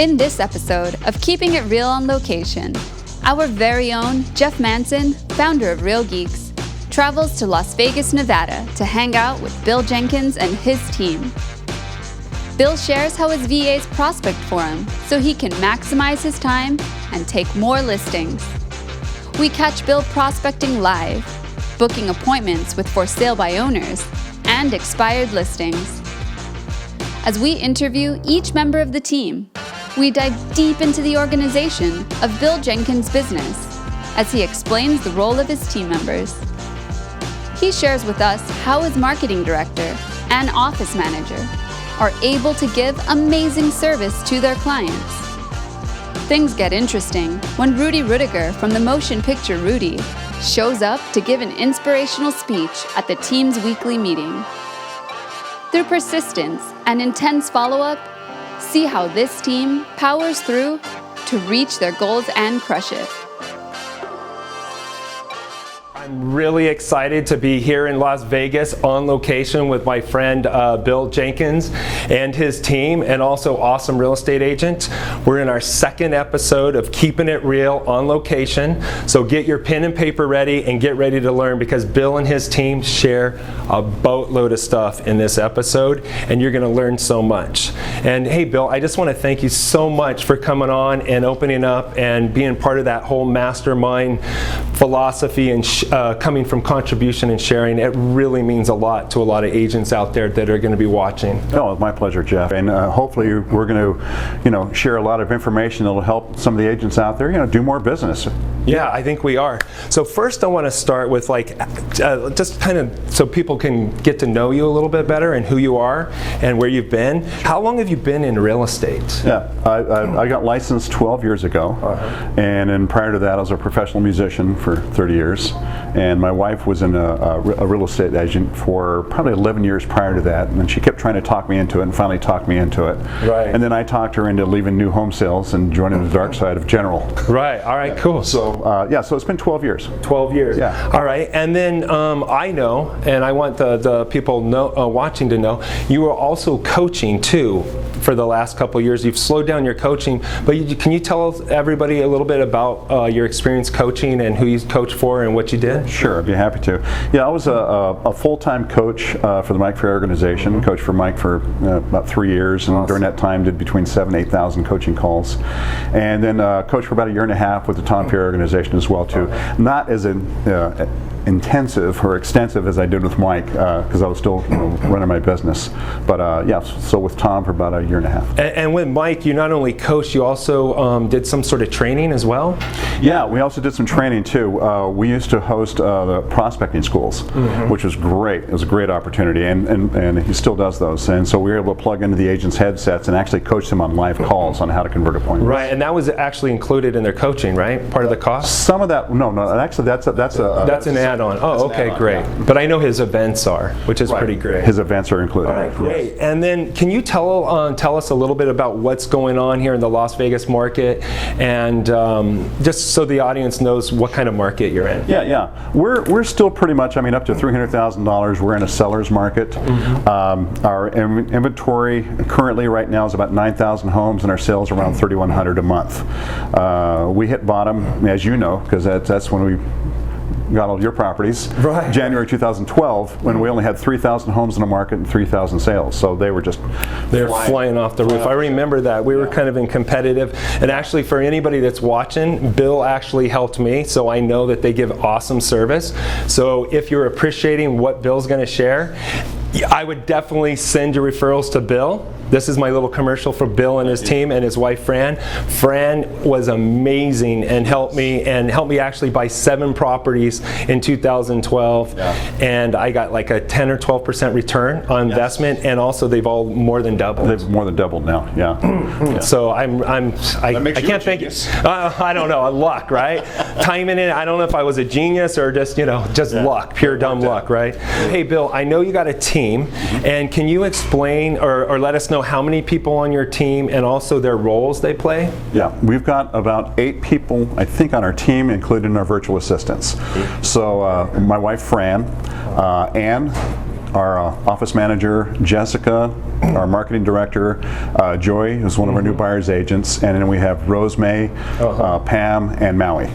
In this episode of Keeping It Real on Location, our very own Jeff Manson, founder of Real Geeks, travels to Las Vegas, Nevada to hang out with Bill Jenkins and his team. Bill shares how his VAs prospect for him so he can maximize his time and take more listings. We catch Bill prospecting live, booking appointments with for sale by owners, and expired listings. As we interview each member of the team, we dive deep into the organization of Bill Jenkins' business as he explains the role of his team members. He shares with us how his marketing director and office manager are able to give amazing service to their clients. Things get interesting when Rudy Rudiger from the motion picture Rudy shows up to give an inspirational speech at the team's weekly meeting. Through persistence and intense follow-up, see how this team powers through to reach their goals and crush it. I'm really excited to be here in Las Vegas on location with my friend Bill Jenkins and his team, and also awesome real estate agent. We're in our second episode of Keeping It Real on Location, so get your pen and paper ready and get ready to learn, because Bill and his team share a boatload of stuff in this episode, and you're going to learn so much. And hey Bill, I just want to thank you so much for coming on and opening up and being part of that whole mastermind philosophy and coming from contribution and sharing. It really means a lot to a lot of agents out there that are going to be watching. Oh, it's my pleasure, Jeff. And hopefully we're going to, share a lot of information that will help some of the agents out there, do more business. Yeah, I think we are. So first I want to start with just kind of so people can get to know you a little bit better and who you are and where you've been. How long have you been in real estate? Yeah, I got licensed 12 years ago. And then prior to that I was a professional musician for 30 years. And my wife was a real estate agent for probably 11 years prior to that. And then she kept trying to talk me into it and finally talked me into it. Right. And then I talked her into leaving new home sales and joining the dark side of General. Right, all right, cool. So so it's been 12 years. 12 years. Yeah. All right, and then I know, and I want the people watching to know, you are also coaching too for the last couple of years. You've slowed down your coaching, but can you tell everybody a little bit about your experience coaching and who you coached for and what you did? Sure, I'd be happy to. Yeah, I was a full-time coach for the Mike Fair organization. Coached for Mike for about 3 years, and during that time did between 7,000 and 8,000 coaching calls. And then coached for about a year and a half with the Tom Fair organization as well too. Not as intensive or extensive as I did with Mike, because I was still running my business. But so with Tom for about a year and a half. And with Mike, you not only coached, you also did some sort of training as well? Yeah, we also did some training too. We used to host the prospecting schools, which was great. It was a great opportunity, and he still does those. And so we were able to plug into the agents' headsets and actually coach them on live calls on how to convert appointments. Right, and that was actually included in their coaching, right? Part of the cost? Some of that, no. Actually, that's an add-on. Oh, okay, great. Yeah. But I know his events are, which is pretty great. His events are included. All right, great. Yes. And then, can you tell us a little bit about what's going on here in the Las Vegas market, and just so the audience knows what kind of market you're in? Yeah. We're still pretty much, up to $300,000. We're in a seller's market. Our inventory currently right now is about 9,000 homes, and our sales are around 3,100 a month. We hit bottom, as you know, because that's when we got all your properties. Right. January 2012, when we only had 3,000 homes in the market and 3,000 sales. So they were flying off the roof. I remember that. We were kind of in competitive. And actually, for anybody that's watching, Bill actually helped me, so I know that they give awesome service. So if you're appreciating what Bill's going to share, I would definitely send your referrals to Bill. This is my little commercial for Bill and his team and his wife Fran. Fran was amazing and helped me actually buy 7 properties in 2012, and I got like a 10 or 12% return on investment, and also they've all more than doubled. They've more than doubled now. Yeah. So I can't think. I don't know, luck, right? Timing it. I don't know if I was a genius or just luck, pure dumb luck, right? Hey Bill, I know you got a team, and can you explain or let us know how many people on your team and also their roles they play? Yeah, we've got about 8 people, I think, on our team, including our virtual assistants. So my wife Fran, Ann, our office manager, Jessica, our marketing director, Joy, who's one of our new buyer's agents, and then we have Rose May, Pam, and Maui.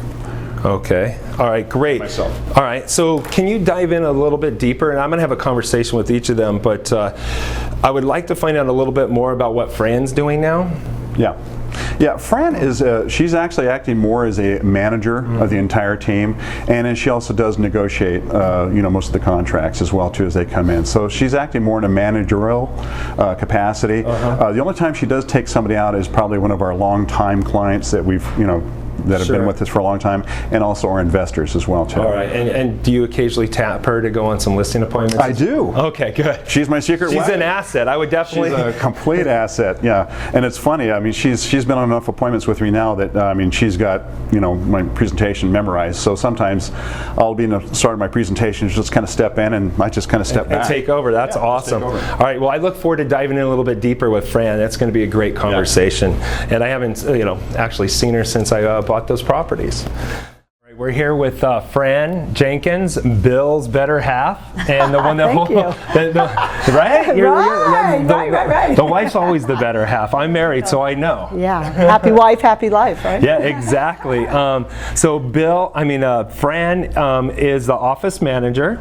Okay. All right, great. Myself. All right, so can you dive in a little bit deeper? And I'm going to have a conversation with each of them, but I would like to find out a little bit more about what Fran's doing now. Yeah. Yeah, Fran is, she's actually acting more as a manager of the entire team, and then she also does negotiate, most of the contracts as well too as they come in. So she's acting more in a managerial capacity. The only time she does take somebody out is probably one of our long-time clients that we've, that have been with us for a long time, and also our investors as well too. All right, and do you occasionally tap her to go on some listing appointments? I do. Okay, good. She's my secret She's weapon. an asset. I would definitely. She's a complete asset. Yeah, and it's funny. I mean, she's been on enough appointments with me now that she's got my presentation memorized. So sometimes I'll be in the start of my presentation, just kind of step in, and I just kind of step back and take over. That's awesome. All right. Well, I look forward to diving in a little bit deeper with Fran. That's going to be a great conversation. And I haven't actually seen her since I bought those properties. We're here with Fran Jenkins, Bill's better half, and the one that Thank you. right? Right. The wife's always the better half. I'm married, so I know. Yeah, happy wife, happy life, right? Yeah, exactly. So Fran is the office manager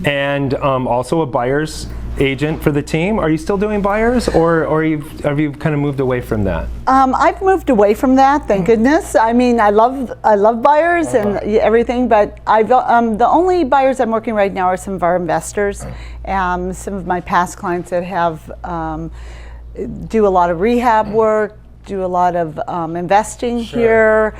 and also a buyer's agent for the team. Are you still doing buyers, or have you kind of moved away from that? I've moved away from that, thank goodness. I mean, I love buyers and everything, but the only buyers I'm working right now are some of our investors, some of my past clients that have do a lot of rehab work, do a lot of investing here,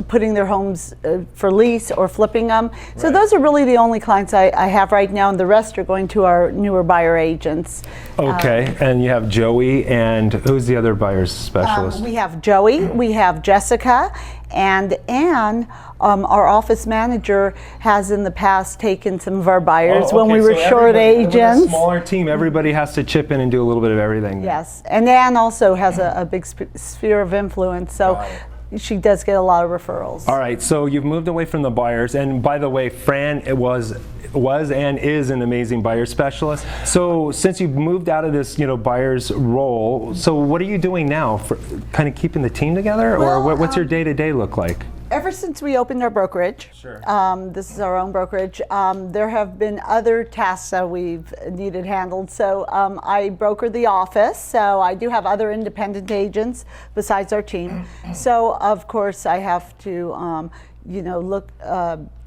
putting their homes for lease or flipping them. So those are really the only clients I have right now, and the rest are going to our newer buyer agents. Okay, and you have Joey, and who's the other buyer's specialist? We have Joey, we have Jessica, and Anne, our office manager, has in the past taken some of our buyers when we were short agents. With a smaller team, everybody has to chip in and do a little bit of everything. Yes, and Anne also has a big sphere of influence, so she does get a lot of referrals. All right, so you've moved away from the buyers, and by the way, Fran was and is an amazing buyer specialist. So since you've moved out of this buyer's role, so what are you doing now for kind of keeping the team together, or what's your day-to-day look like? Ever since we opened our brokerage, this is our own brokerage, there have been other tasks that we've needed handled. So I broker the office, so I do have other independent agents besides our team. So of course I have to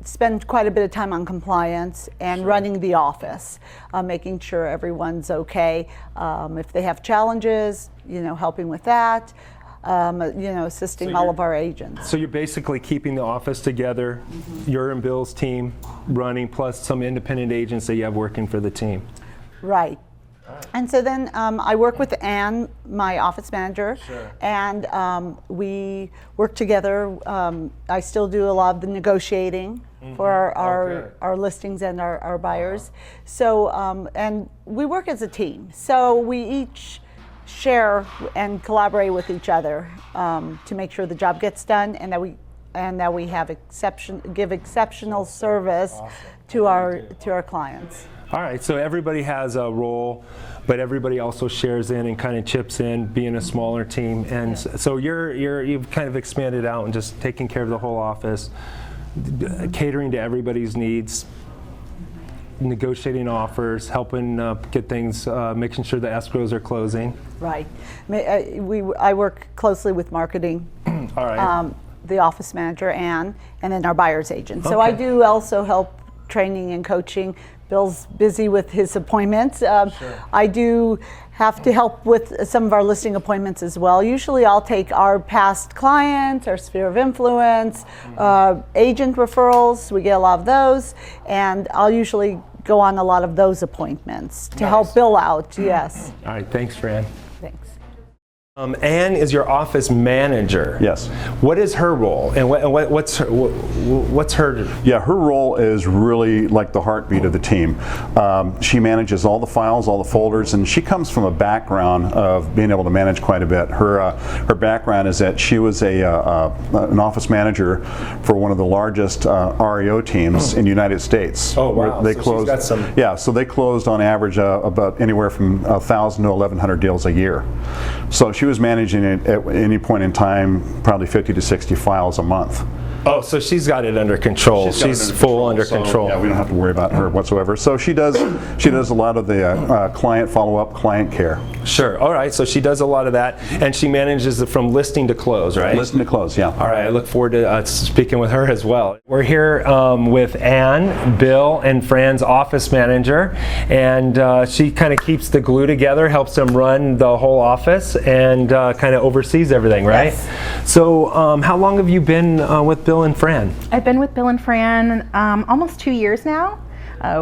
spend quite a bit of time on compliance and running the office, making sure everyone's okay. If they have challenges, helping with that. Assisting all of our agents. So you're basically keeping the office together, your and Bill's team running, plus some independent agents that you have working for the team. Right. And so then I work with Anne, my office manager, and we work together. I still do a lot of the negotiating for our listings and our buyers. So, and we work as a team. So we each share and collaborate with each other to make sure the job gets done, and that we have give exceptional service to our clients. All right, so everybody has a role, but everybody also shares in and kind of chips in, being a smaller team, and so you've kind of expanded out and just taking care of the whole office, catering to everybody's needs, negotiating offers, helping get things, making sure the escrows are closing. Right. I work closely with marketing. All right. The office manager, Anne, and then our buyer's agent. So I do also help training and coaching. Bill's busy with his appointments. I do have to help with some of our listing appointments as well. Usually I'll take our past clients, our sphere of influence, agent referrals, we get a lot of those, and I'll usually go on a lot of those appointments to help Bill out, yes. All right, thanks, Fran. Ann is your office manager. Yes. What is her role, and what's her? Yeah, her role is really like the heartbeat of the team. She manages all the files, all the folders, and she comes from a background of being able to manage quite a bit. Her background is that she was an office manager for one of the largest REO teams in the United States. Oh wow! They so closed. She's got some... Yeah, so they closed on average about anywhere from 1,000 to 1,100 deals a year. So she was managing it at any point in time, probably 50 to 60 files a month. Oh, so she's got it under control. She's full under control. Yeah, we don't have to worry about her whatsoever. So she does a lot of the client follow-up, client care. Sure. All right. So she does a lot of that, and she manages it from listing to close, right? Listing to close, yeah. All right. I look forward to speaking with her as well. We're here with Ann, Bill, and Fran's office manager, and she kind of keeps the glue together, helps them run the whole office, and kind of oversees everything, right? Yes. So how long have you been with Bill and Fran? I've been with Bill and Fran almost 2 years now.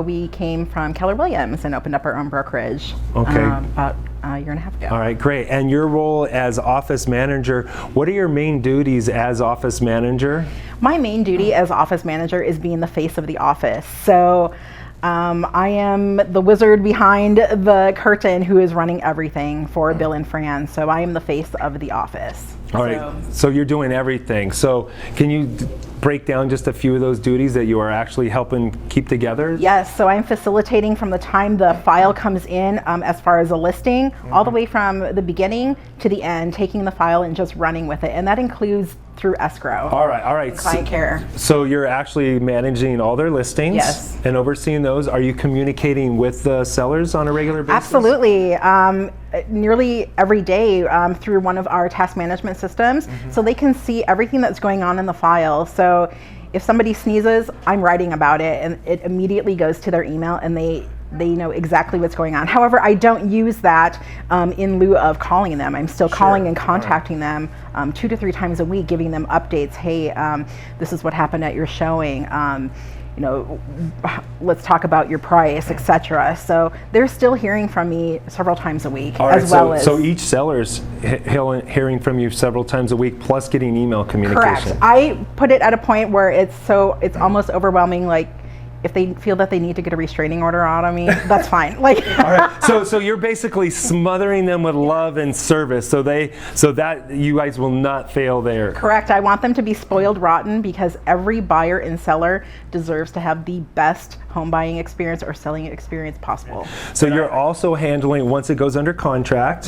We came from Keller Williams and opened up our own brokerage about a year and a half ago. All right, great. And your role as office manager, what are your main duties as office manager? My main duty as office manager is being the face of the office. So I am the wizard behind the curtain who is running everything for Bill and Fran. So I am the face of the office. All right, so you're doing everything. So can you break down just a few of those duties that you are actually helping keep together? Yes, so I'm facilitating from the time the file comes in as far as a listing, all the way from the beginning to the end, taking the file and just running with it. And that includes through escrow. All right. Client care. So you're actually managing all their listings, yes, and overseeing those. Are you communicating with the sellers on a regular basis? Absolutely. Nearly every day through one of our task management systems, so they can see everything that's going on in the file. So if somebody sneezes, I'm writing about it, and it immediately goes to their email, and they know exactly what's going on. However, I don't use that in lieu of calling them. I'm still calling and contacting them 2 to 3 times a week, giving them updates. Hey, this is what happened at your showing. Let's talk about your price, etc. So they're still hearing from me several times a week, So each seller's hearing from you several times a week, plus getting email communication. Correct. I put it at a point where it's almost overwhelming. Like, if they feel that they need to get a restraining order out on me, that's fine. All right. So you're basically smothering them with love and service, so that you guys will not fail there. Correct. I want them to be spoiled rotten, because every buyer and seller deserves to have the best home buying experience or selling experience possible. So you're also handling, once it goes under contract,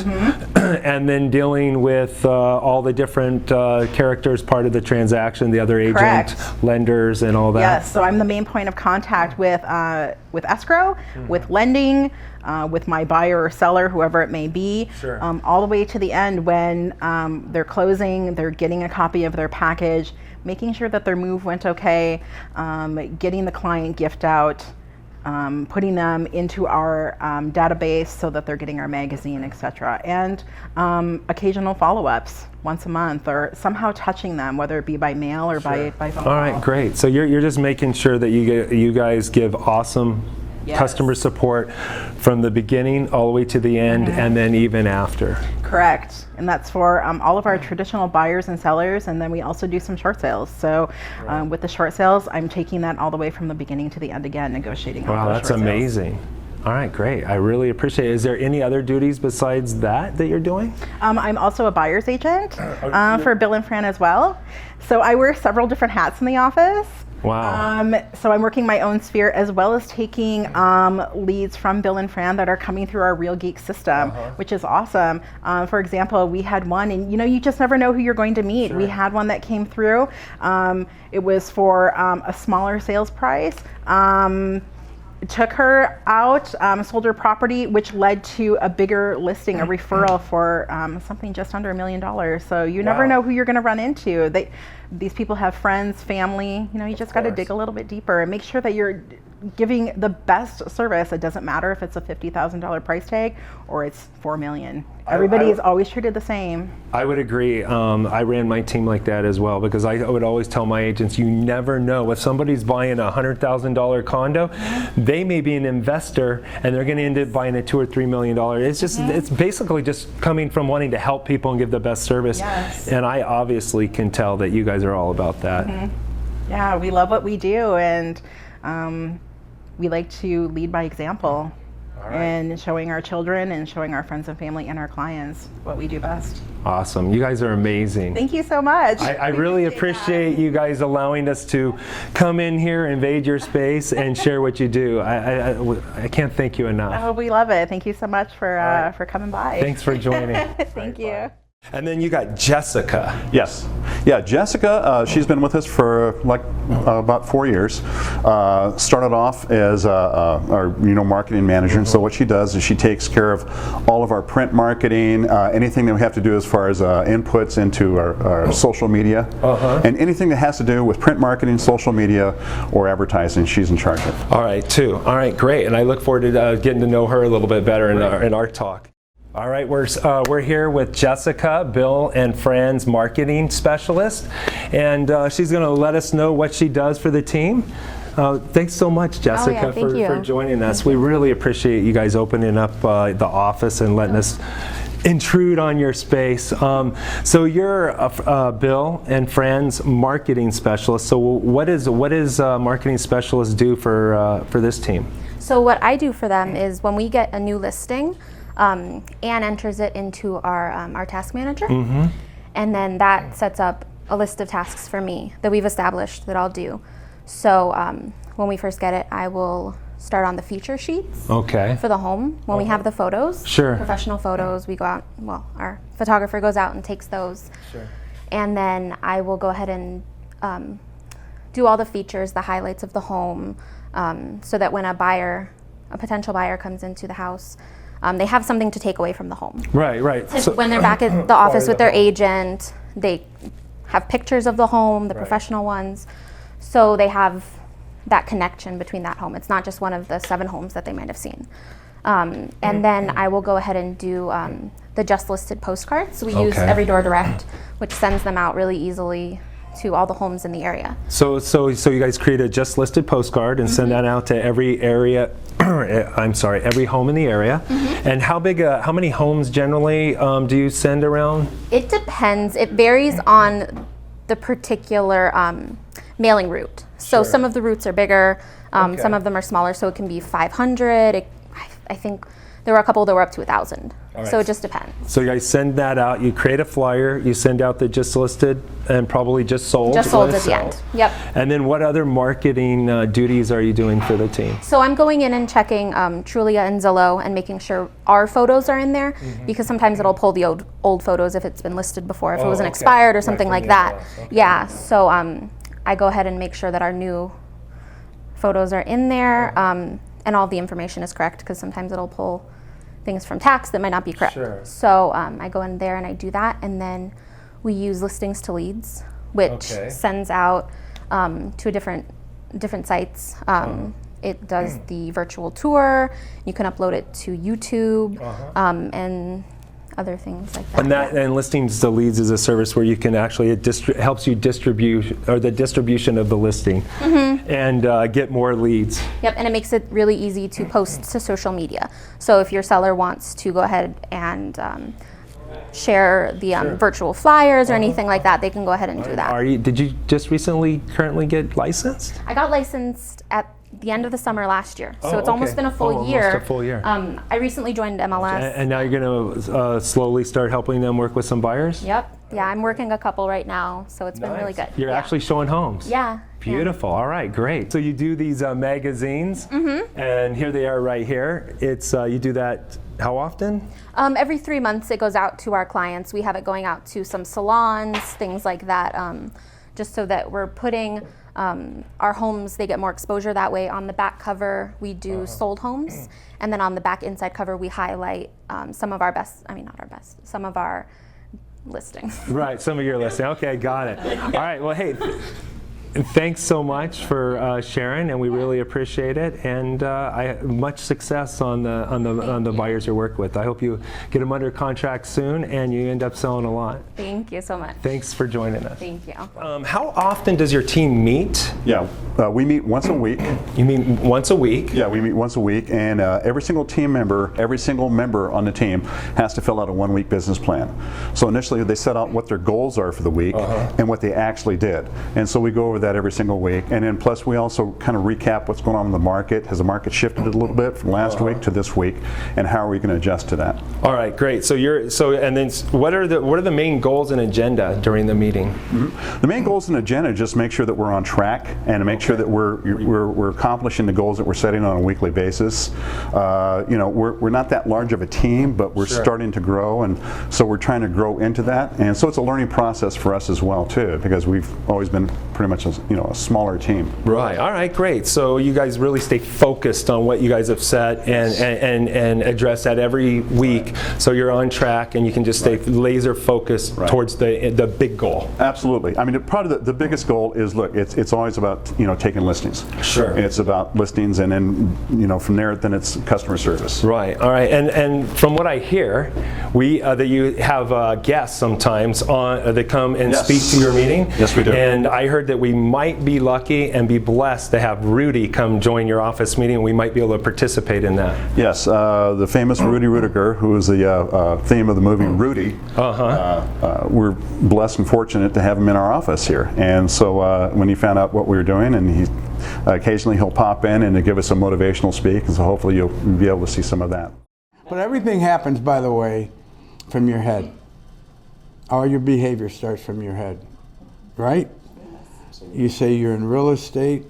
and then dealing with all the different characters part of the transaction, the other agent, correct, lenders, and all that. Yes. So I'm the main point of contact with escrow, with lending, with my buyer or seller, whoever it may be, all the way to the end when they're closing, they're getting a copy of their package, making sure that their move went okay, getting the client gift out, putting them into our database so that they're getting our magazine, etc. And occasional follow-ups once a month, or somehow touching them, whether it be by mail or by phone. All right, great. So you're just making sure that you guys give awesome customer support from the beginning all the way to the end, and then even after. Correct. And that's for all of our traditional buyers and sellers, and then we also do some short sales. So with the short sales, I'm taking that all the way from the beginning to the end again, negotiating. Wow, that's amazing. All right, great. I really appreciate it. Is there any other duties besides that you're doing? I'm also a buyer's agent for Bill and Fran as well. So I wear several different hats in the office. Wow. So I'm working my own sphere, as well as taking leads from Bill and Fran that are coming through our Real Geek system, which is awesome. For example, we had one, and you just never know who you're going to meet. We had one that came through. It was for a smaller sales price. Took her out, sold her property, which led to a bigger listing, a referral for something just under $1 million. So you never know who you're going to run into. These people have friends, family. You just got to dig a little bit deeper and make sure that you're giving the best service. It doesn't matter if it's a $50,000 price tag or it's $4 million. Everybody is always treated the same. I would agree. I ran my team like that as well, because I would always tell my agents, you never know. If somebody's buying a $100,000 condo, they may be an investor and they're going to end up buying a $2 or $3 million. It's just, it's basically just coming from wanting to help people and give the best service. Yes. And I obviously can tell that you guys are all about that. Yeah, we love what we do, and we like to lead by example. And showing our children and showing our friends and family and our clients what we do best. Awesome. You guys are amazing. Thank you so much. I really appreciate you guys allowing us to come in here, invade your space, and share what you do. I can't thank you enough. Oh, we love it. Thank you so much for coming by. Thanks for joining. Thank you. And then you got Jessica. Yes. Yeah, Jessica, she's been with us for about 4 years. Started off as our marketing manager, and so what she does is she takes care of all of our print marketing, anything that we have to do as far as inputs into our social media, and anything that has to do with print marketing, social media, or advertising, she's in charge of. All right, great. And I look forward to getting to know her a little bit better in our talk. All right, we're here with Jessica, Bill and Fran's marketing specialist, and she's going to let us know what she does for the team. Thanks so much, Jessica, for joining us. We really appreciate you guys opening up the office and letting us intrude on your space. So you're Bill and Fran's marketing specialist. So what is marketing specialist do for this team? So what I do for them is when we get a new listing, Anne enters it into our task manager, and then that sets up a list of tasks for me that we've established that I'll do. So when we first get it, I will start on the feature sheets for the home. When we have the photos, professional photos, we go out, our photographer goes out and takes those. And then I will go ahead and do all the features, the highlights of the home, so that when a potential buyer comes into the house, they have something to take away from the home. Right. So when they're back at the office with their agent, they have pictures of the home, the professional ones, so they have that connection between that home. It's not just one of the 7 homes that they might have seen. And then I will go ahead and do the just listed postcards. We use Every Door Direct, which sends them out really easily to all the homes in the area. So you guys create a just listed postcard and send that out to every area. Every home in the area. And how many homes generally do you send around? It depends. It varies on the particular mailing route. So some of the routes are bigger, some of them are smaller, so it can be 500. I think there were a couple that were up to 1,000. So it just depends. So you guys send that out, you create a flyer, you send out the just listed and probably just sold. Just sold at the end, yep. And then what other marketing duties are you doing for the team? So I'm going in and checking Trulia and Zillow and making sure our photos are in there, because sometimes it'll pull the old photos if it's been listed before, if it wasn't expired or something like that. Yeah, so I go ahead and make sure that our new photos are in there, and all the information is correct, because sometimes it'll pull things from tax that might not be correct. So I go in there and I do that, and then we use Listings to Leads, which sends out to different sites. It does the virtual tour. You can upload it to YouTube and other things like that. And Listings to Leads is a service where you can actually, it helps you distribute, or the distribution of the listing, and get more leads. Yep, and it makes it really easy to post to social media. So if your seller wants to go ahead and share the virtual flyers or anything like that, they can go ahead and do that. Did you just currently get licensed? I got licensed at the end of the summer last year, so it's almost been a full year. Almost a full year. I recently joined MLS. And now you're going to slowly start helping them work with some buyers? Yep. Yeah, I'm working a couple right now, so it's been really good. You're actually showing homes? Yeah. Beautiful. All right, great. So you do these magazines, and here they are right here. It's you do that how often? Every 3 months it goes out to our clients. We have it going out to some salons, things like that, just so that we're putting our homes, they get more exposure that way. On the back cover, we do sold homes, and then on the back inside cover, we highlight some of our some of our listings. Right, some of your listings. Okay, got it. All right, well, hey, Thanks so much for sharing, and we really appreciate it. And much success on the buyers you work with. I hope you get them under contract soon, and you end up selling a lot. Thank you so much. Thanks for joining us. Thank you. How often does your team meet? Yeah, we meet once a week. You meet once a week? Yeah, we meet once a week, and every single member on the team has to fill out a 1-week business plan. So initially they set out what their goals are for the week and what they actually did. And so we go over that every single week, and then plus we also kind of recap what's going on in the market. Has the market shifted a little bit from last week to this week, and how are we going to adjust to that? All right, great. So and then what are the main goals and agenda during the meeting? The main goals and agenda just make sure that we're on track and to make sure that we're accomplishing the goals that we're setting on a weekly basis. You know, we're not that large of a team, but we're starting to grow, and so we're trying to grow into that. And so it's a learning process for us as well too, because we've always been pretty much a smaller team. Right. All right. Great. So you guys really stay focused on what you guys have set and address that every week. So you're on track, and you can just stay laser focused towards the big goal. Absolutely. I mean, probably the biggest goal is, look, it's always about taking listings. Sure. It's about listings, and then from there, then it's customer service. Right. All right. And from what I hear, that you have guests sometimes that come and speak to your meeting. Yes, we do. And I heard that we might be lucky and be blessed to have Rudy come join your office meeting. We might be able to participate in that. Yes, the famous Rudy Ruettiger, who is the theme of the movie Rudy. We're blessed and fortunate to have him in our office here. And so when he found out what we were doing, and occasionally he'll pop in and give us a motivational speak, and so hopefully you'll be able to see some of that. But everything happens, by the way, from your head. All your behavior starts from your head, right? You say you're in real estate,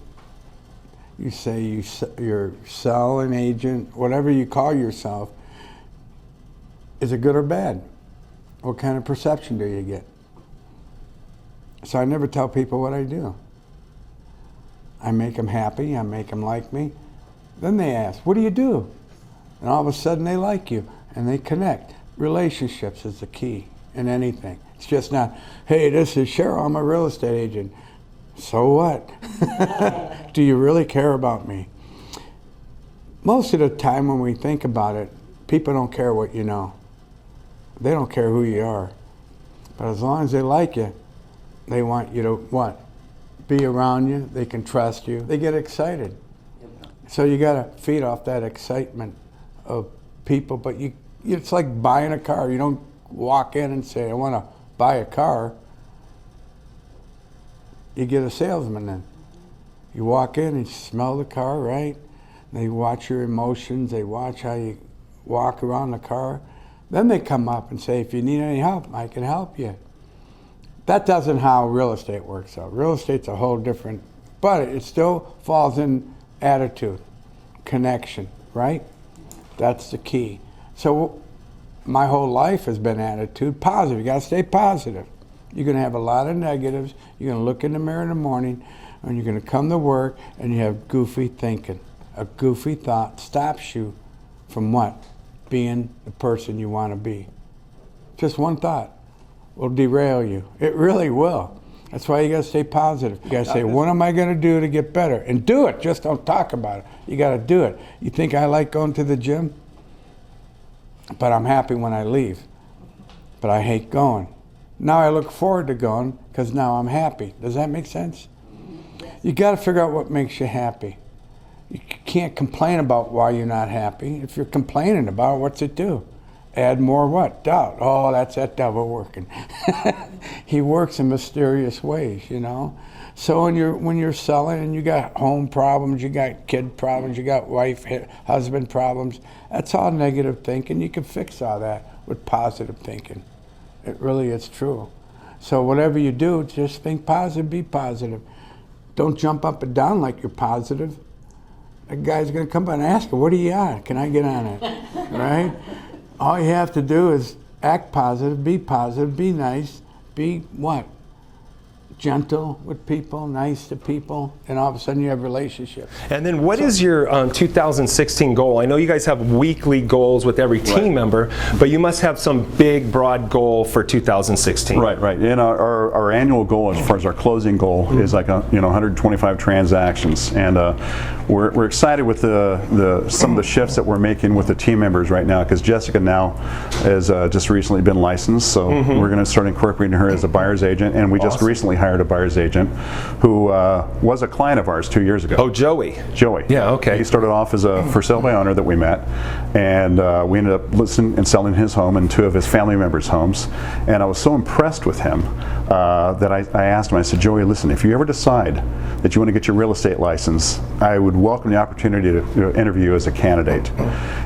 you say you're selling agent, whatever you call yourself. Is it good or bad? What kind of perception do you get? So I never tell people what I do. I make them happy, I make them like me. Then they ask, what do you do? And all of a sudden they like you and they connect. Relationships is the key in anything. It's just not, hey, this is Cheryl, I'm a real estate agent. So what? Do you really care about me? Most of the time when we think about it, people don't care what you know. They don't care who you are. But as long as they like you, they want you to what? Be around you, they can trust you, they get excited. So you gotta feed off that excitement of people, but it's like buying a car. You don't walk in and say, I wanna buy a car. You get a salesman then. You walk in and you smell the car, right? They watch your emotions, they watch how you walk around the car. Then they come up and say, if you need any help, I can help you. That doesn't how real estate works out. Real estate's a whole different, but it still falls in attitude, connection, right? That's the key. So my whole life has been attitude, positive. You gotta stay positive. You're gonna have a lot of negatives. You're gonna look in the mirror in the morning, and you're gonna come to work, and you have goofy thinking. A goofy thought stops you from what? Being the person you wanna be. Just one thought will derail you. It really will. That's why you gotta stay positive. You gotta say, what am I gonna do to get better? And do it, just don't talk about it. You gotta do it. You think I like going to the gym? But I'm happy when I leave. But I hate going. Now I look forward to going because now I'm happy. Does that make sense? You gotta figure out what makes you happy. You can't complain about why you're not happy. If you're complaining about it, what's it do? Add more what? Doubt. Oh, that's that devil working. He works in mysterious ways, So when you're selling and you got home problems, you got kid problems, you got wife, husband problems, that's all negative thinking. You can fix all that with positive thinking. It really is true. So whatever you do, just think positive, be positive. Don't jump up and down like you're positive. A guy's gonna come by and ask you, what are you on? Can I get on it? Right? All you have to do is act positive, be nice, be what? gentle with people, nice to people, and all of a sudden you have relationships. And then what is your 2016 goal? I know you guys have weekly goals with every team member, but you must have some big, broad goal for 2016. Right. And our annual goal, as far as our closing goal, is like 125 transactions, and we're excited with some of the shifts that we're making with the team members right now, because Jessica now has just recently been licensed, so we're going to start incorporating her as a buyer's agent, and we just recently hired a buyer's agent who was a client of ours 2 years ago. Oh, Joey. Yeah, okay. He started off as a for sale by owner that we met, and we ended up listing and selling his home and 2 of his family members' homes, and I was so impressed with him that I asked him, I said, Joey, listen, if you ever decide that you want to get your real estate license, I would welcome the opportunity to interview you as a candidate.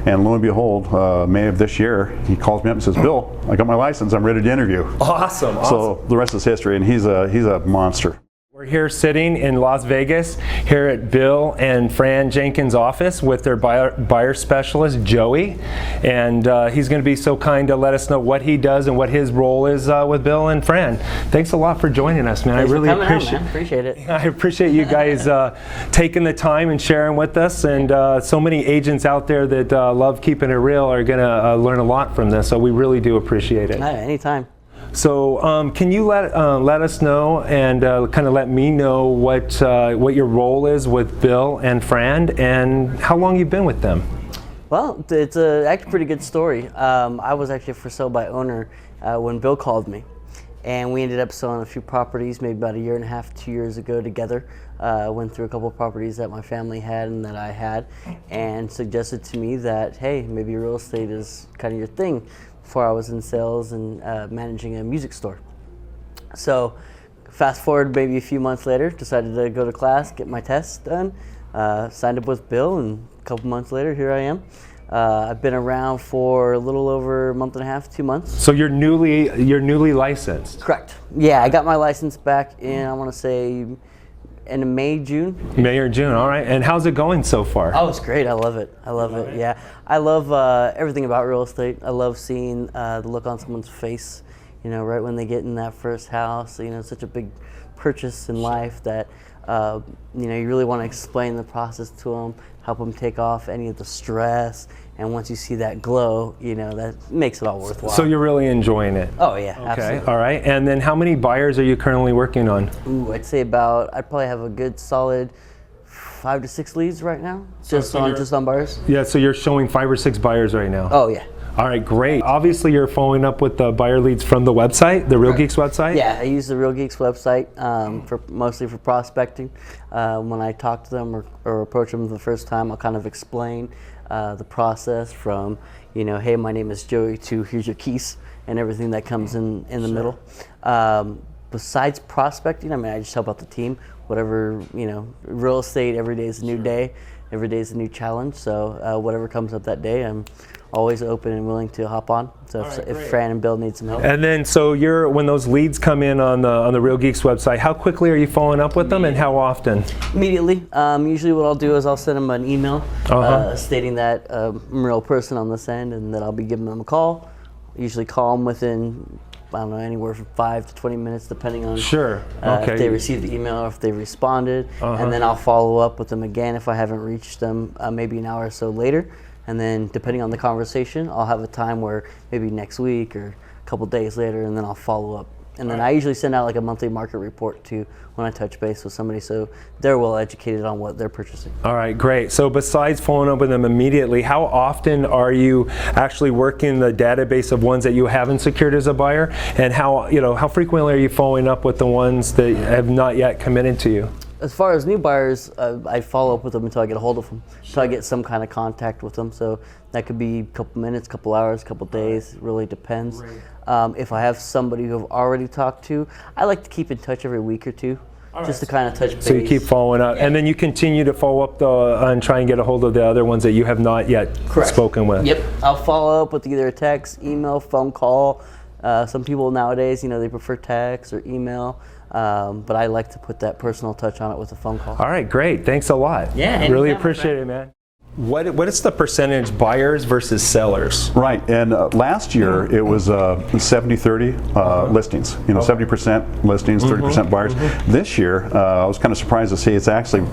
And lo and behold, May of this year, he calls me up and says, Bill, I got my license, I'm ready to interview. Awesome. So the rest is history, and he's a monster. We're here sitting in Las Vegas, here at Bill and Fran Jenkins' office with their buyer specialist, Joey. And he's going to be so kind to let us know what he does and what his role is with Bill and Fran. Thanks a lot for joining us, man. Thanks I really appreciate it. I appreciate you guys taking the time and sharing with us. And so many agents out there that love keeping it real are going to learn a lot from this. So we really do appreciate it. Anytime. So can you let us know and kind of let me know what your role is with Bill and Fran, and how long you've been with them? Well, it's actually a pretty good story. I was actually for sale by owner when Bill called me, and we ended up selling a few properties maybe about 1.5 years, 2 years ago together. Went through a couple of properties that my family had and that I had, and suggested to me that, hey, maybe real estate is kind of your thing. Before I was in sales and managing a music store. So fast forward maybe a few months later, decided to go to class, get my tests done, signed up with Bill, and a couple months later, here I am. I've been around for a little over a month and a half, 2 months. So you're newly licensed? Correct. Yeah, I got my license back in, I want to say, in May, June. May or June, all right. And how's it going so far? Oh, it's great. I love it. Yeah, I love everything about real estate. I love seeing the look on someone's face, right when they get in that first house. It's such a big purchase in life that, you really want to explain the process to them, help them take off any of the stress. And once you see that glow, that makes it all worthwhile. So you're really enjoying it? Oh, yeah, okay. Absolutely. All right. And then how many buyers are you currently working on? Ooh, I'd probably have a good solid 5 to 6 leads right now, just on buyers. Yeah, so you're showing 5 or 6 buyers right now? Oh, yeah. All right, great. Obviously, you're following up with the buyer leads from the website, the Real Geeks website? Yeah, I use the Real Geeks website mostly for prospecting. When I talk to them or approach them the first time, I'll kind of explain the process from, hey, my name is Joey, to here's your keys, and everything that comes in the middle. Besides prospecting, I just help out the team. Whatever, real estate, every day is a new day. Every day is a new challenge. So whatever comes up that day, I'm always open and willing to hop on. So if Fran and Bill need some help. And then, so when those leads come in on the Real Geeks website, how quickly are you following up with them, and how often? Immediately. Usually what I'll do is I'll send them an email stating that I'm a real person on this end and that I'll be giving them a call. Usually call them within, I don't know, anywhere from 5 to 20 minutes, depending on if they received the email or if they responded. And then I'll follow up with them again if I haven't reached them maybe an hour or so later. And then depending on the conversation, I'll have a time where maybe next week or a couple days later, and then I'll follow up. And then I usually send out like a monthly market report too when I touch base with somebody, so they're well educated on what they're purchasing. All right, great. So besides following up with them immediately, how often are you actually working the database of ones that you haven't secured as a buyer, and how frequently are you following up with the ones that have not yet committed to you? As far as new buyers, I follow up with them until I get a hold of them, until I get some kind of contact with them. So that could be a couple minutes, couple hours, couple days. It really depends. If I have somebody who I've already talked to, I like to keep in touch every week or two, just to kind of touch base. So you keep following up, and then you continue to follow up and try and get a hold of the other ones that you have not yet spoken with. Yep, I'll follow up with either a text, email, phone call. Some people nowadays, they prefer text or email. But I like to put that personal touch on it with a phone call. All right, great. Thanks a lot. Yeah, really appreciate it, man. What is the percentage buyers versus sellers? Right, and last year it was 70-30 listings. 70% listings, 30% buyers. This year, I was kind of surprised to see it's actually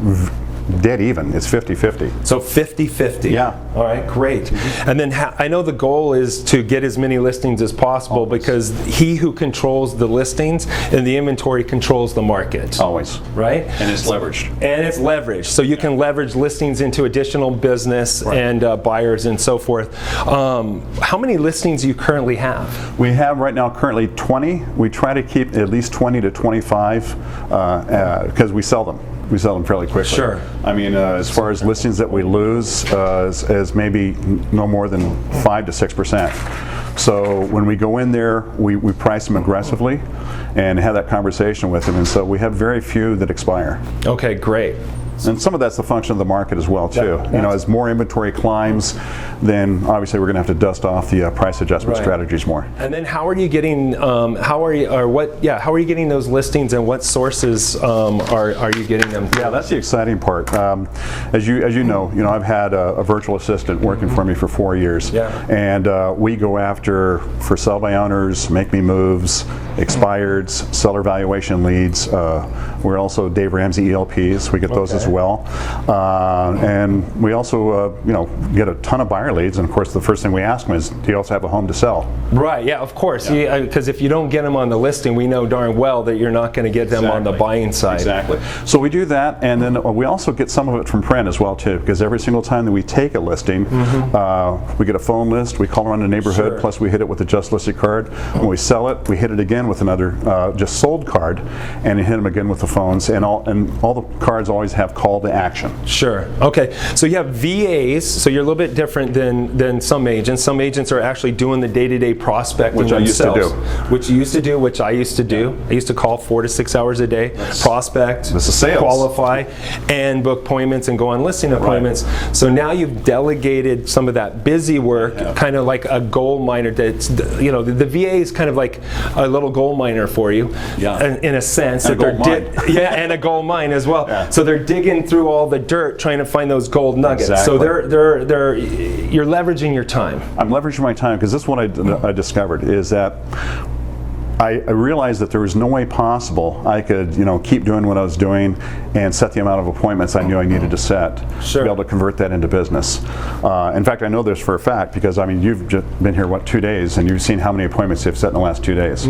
dead even. It's 50-50. So 50-50. Yeah. All right, great. And then I know the goal is to get as many listings as possible because he who controls the listings and the inventory controls the market. Always. Right? And it's leveraged. And it's leveraged. So you can leverage listings into additional business and buyers and so forth. How many listings do you currently have? We have right now currently 20. We try to keep at least 20 to 25 because we sell them. We sell them fairly quickly. Sure. I mean, as far as listings that we lose, as maybe no more than 5 to 6%. So when we go in there, we price them aggressively and have that conversation with them. And so we have very few that expire. Okay, great. And some of that's the function of the market as well too. As more inventory climbs, then obviously we're going to have to dust off the price adjustment strategies more. And then how are you getting how are you getting those listings, and what sources are you getting them from? Yeah, that's the exciting part. As you know, I've had a virtual assistant working for me for 4 years. Yeah. And we go after for sell by owners, make me moves, expireds, seller valuation leads. We're also Dave Ramsey ELPs. We get those as well. And we also get a ton of buyer leads, and of course the first thing we ask them is, do you also have a home to sell? Right, yeah, of course. Because if you don't get them on the listing, we know darn well that you're not going to get them on the buying side. Exactly. So we do that, and then we also get some of it from print as well too, because every single time that we take a listing, we get a phone list, we call around the neighborhood, plus we hit it with a just listed card. When we sell it, we hit it again with another just sold card, and hit them again with the phones, and all the cards always have call to action. Sure. Okay. So you have VAs. So you're a little bit different than some agents. Some agents are actually doing the day-to-day prospecting which themselves. I used to do. Which you used to do. Which I used to do. I used to call 4 to 6 hours a day, prospect, this is sales. Qualify, and book appointments and go on listing appointments. Right. So now you've delegated some of that busy work, kind of like a gold miner. That's the VA is kind of like a little gold miner for you, in a sense. And a gold mine. And a gold mine as well. Yeah. So they're digging through all the dirt trying to find those gold nuggets. Exactly. So you're leveraging your time. I'm leveraging my time because this is what I discovered is that I realized that there was no way possible I could keep doing what I was doing and set the amount of appointments I knew I needed to set to be able to convert that into business. In fact, I know this for a fact because you've just been here 2 days and you've seen how many appointments they've set in the last 2 days.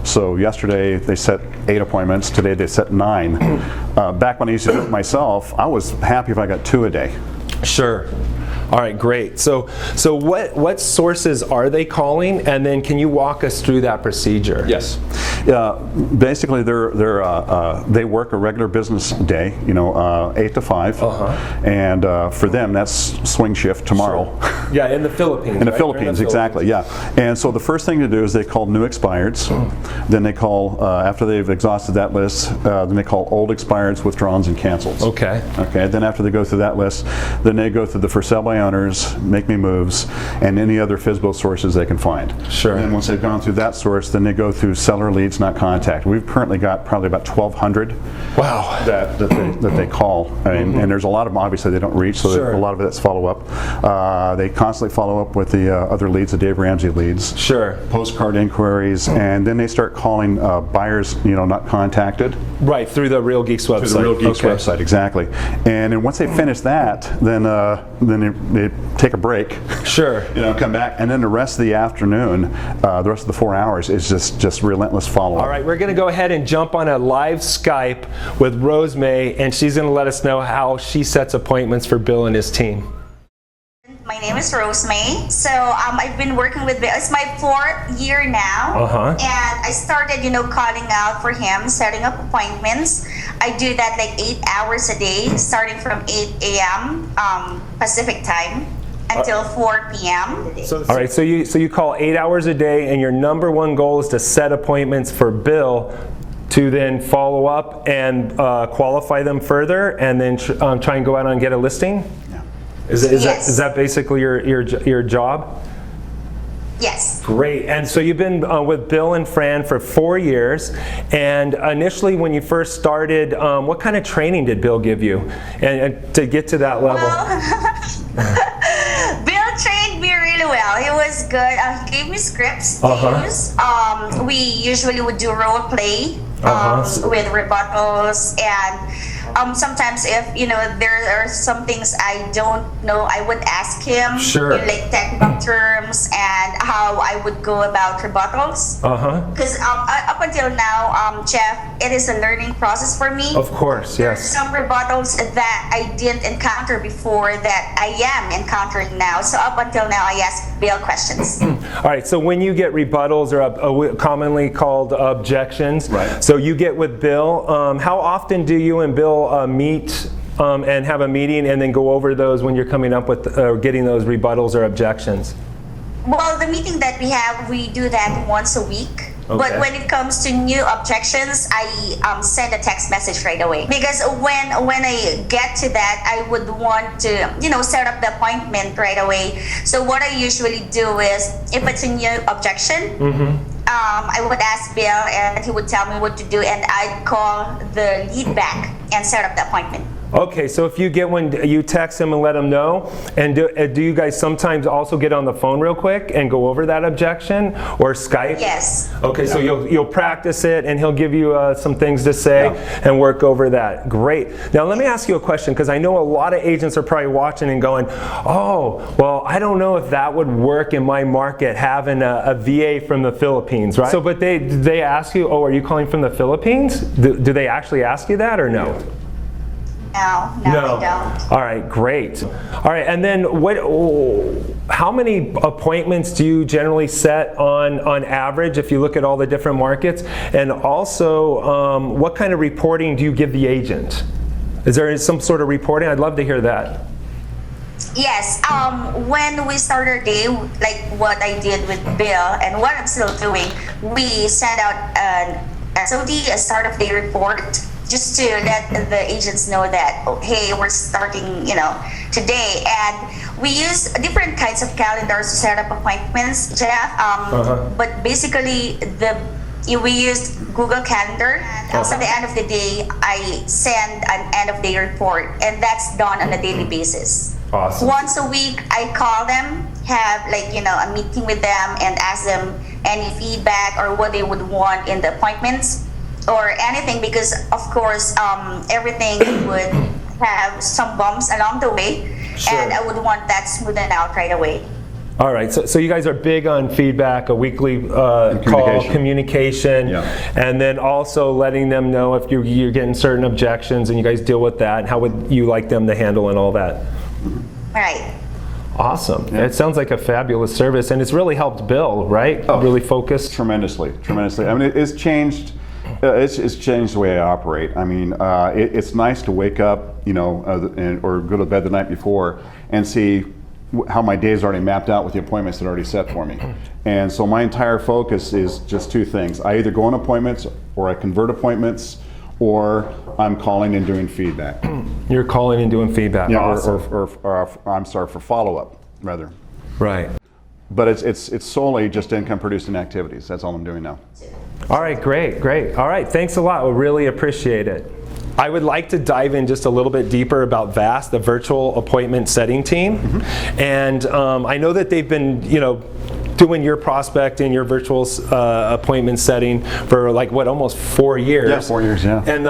So yesterday they set 8 appointments, today they set 9. Back when I used to do it myself, I was happy if I got 2 a day. Sure. All right, great. So what sources are they calling, and then can you walk us through that procedure? Yes. Basically, they work a regular business day, 8 to 5, and for them that's swing shift tomorrow. Sure. Yeah, in the Philippines. In the Philippines, exactly. Yeah. And so the first thing to do is they call new expireds. Then they call after they've exhausted that list. Then they call old expireds, withdrawals, and cancels. Okay. Okay. Then after they go through that list, then they go through the for sale by owners, make me moves, and any other FSBO sources they can find. Sure. And then once they've gone through that source, then they go through seller leads not contact. We've currently got probably about 1,200. Wow. That they call. And there's a lot of them obviously they don't reach, so a lot of that's follow up. They constantly follow up with the other leads, the Dave Ramsey leads. Sure. Postcard inquiries, and then they start calling buyers, not contacted. Right, through the Real Geeks website. Through the Real Geeks website, exactly. And then once they finish that, then they take a break. Sure. Come back, and then the rest of the afternoon, the rest of the 4 hours is just relentless follow-up. All right, we're going to go ahead and jump on a live Skype with Rose May, and she's going to let us know how she sets appointments for Bill and his team. My name is Rose May. So I've been working with Bill. It's my 4th year now. And I started, calling out for him, setting up appointments. I do that like 8 hours a day, starting from 8 a.m. Pacific time until 4 p.m. All right, so you call 8 hours a day, and your number one goal is to set appointments for Bill to then follow up and qualify them further, and then try and go out and get a listing? Is that basically your job? Yes. Great. And so you've been with Bill and Fran for 4 years. And initially, when you first started, what kind of training did Bill give you, and to get to that level? Well, Bill trained me really well. He was good. He gave me scripts to use. We usually would do role play with rebuttals, and sometimes if there are some things I don't know, I would ask him like technical terms and how I would go about rebuttals. Because up until now, Jeff, it is a learning process for me. Of course, yes. Some rebuttals that I didn't encounter before that I am encountering now. So up until now, I ask Bill questions. All right, so when you get rebuttals or commonly called objections, so you get with Bill, how often do you and Bill meet and have a meeting and then go over those when you're coming up with getting those rebuttals or objections? Well, the meeting that we have, we do that once a week. But when it comes to new objections, I send a text message right away. Because when I get to that, I would want to, set up the appointment right away. So what I usually do is, if it's a new objection, I would ask Bill and he would tell me what to do, and I'd call the lead back and set up the appointment. Okay, so if you get one, you text him and let him know. And do you guys sometimes also get on the phone real quick and go over that objection, or Skype? Yes. Okay, so you'll practice it, and he'll give you some things to say and work over that. Great. Now let me ask you a question, because I know a lot of agents are probably watching and going, "Oh, well, I don't know if that would work in my market, having a VA from the Philippines, right?" So, but they ask you, "Oh, are you calling from the Philippines?" Do they actually ask you that, or no? No, they don't. All right, great. All right, and then how many appointments do you generally set on average if you look at all the different markets? And also, what kind of reporting do you give the agent? Is there some sort of reporting? I'd love to hear that. Yes, when we start our day, like what I did with Bill and what I'm still doing, we send out an SOD, a start of day report, just to let the agents know that, hey, we're starting, today. And we use different kinds of calendars to set up appointments, Jeff. But basically, we use Google Calendar. So at the end of the day, I send an end of day report, and that's done on a daily basis. Awesome. Once a week, I call them, have a meeting with them, and ask them any feedback or what they would want in the appointments or anything, because of course everything would have some bumps along the way, and I would want that smoothened out right away. All right, so you guys are big on feedback, a weekly call, communication, and then also letting them know if you're getting certain objections, and you guys deal with that, and how would you like them to handle and all that. Right. Awesome. It sounds like a fabulous service, and it's really helped Bill, right? Really focus. Tremendously. I mean, it's changed. It's changed the way I operate. I mean, it's nice to wake up, or go to bed the night before and see how my day's already mapped out with the appointments that are already set for me. And so my entire focus is just two things. I either go on appointments, or I convert appointments, or I'm calling and doing feedback. You're calling and doing feedback. Yeah, awesome. for follow-up, rather. Right. But it's solely just income producing activities. That's all I'm doing now. All right, great. All right, thanks a lot. We really appreciate it. I would like to dive in just a little bit deeper about VAST, the virtual appointment setting team. And I know that they've been, doing your prospecting, your virtual appointment setting for almost 4 years. Yeah, 4 years, yeah. And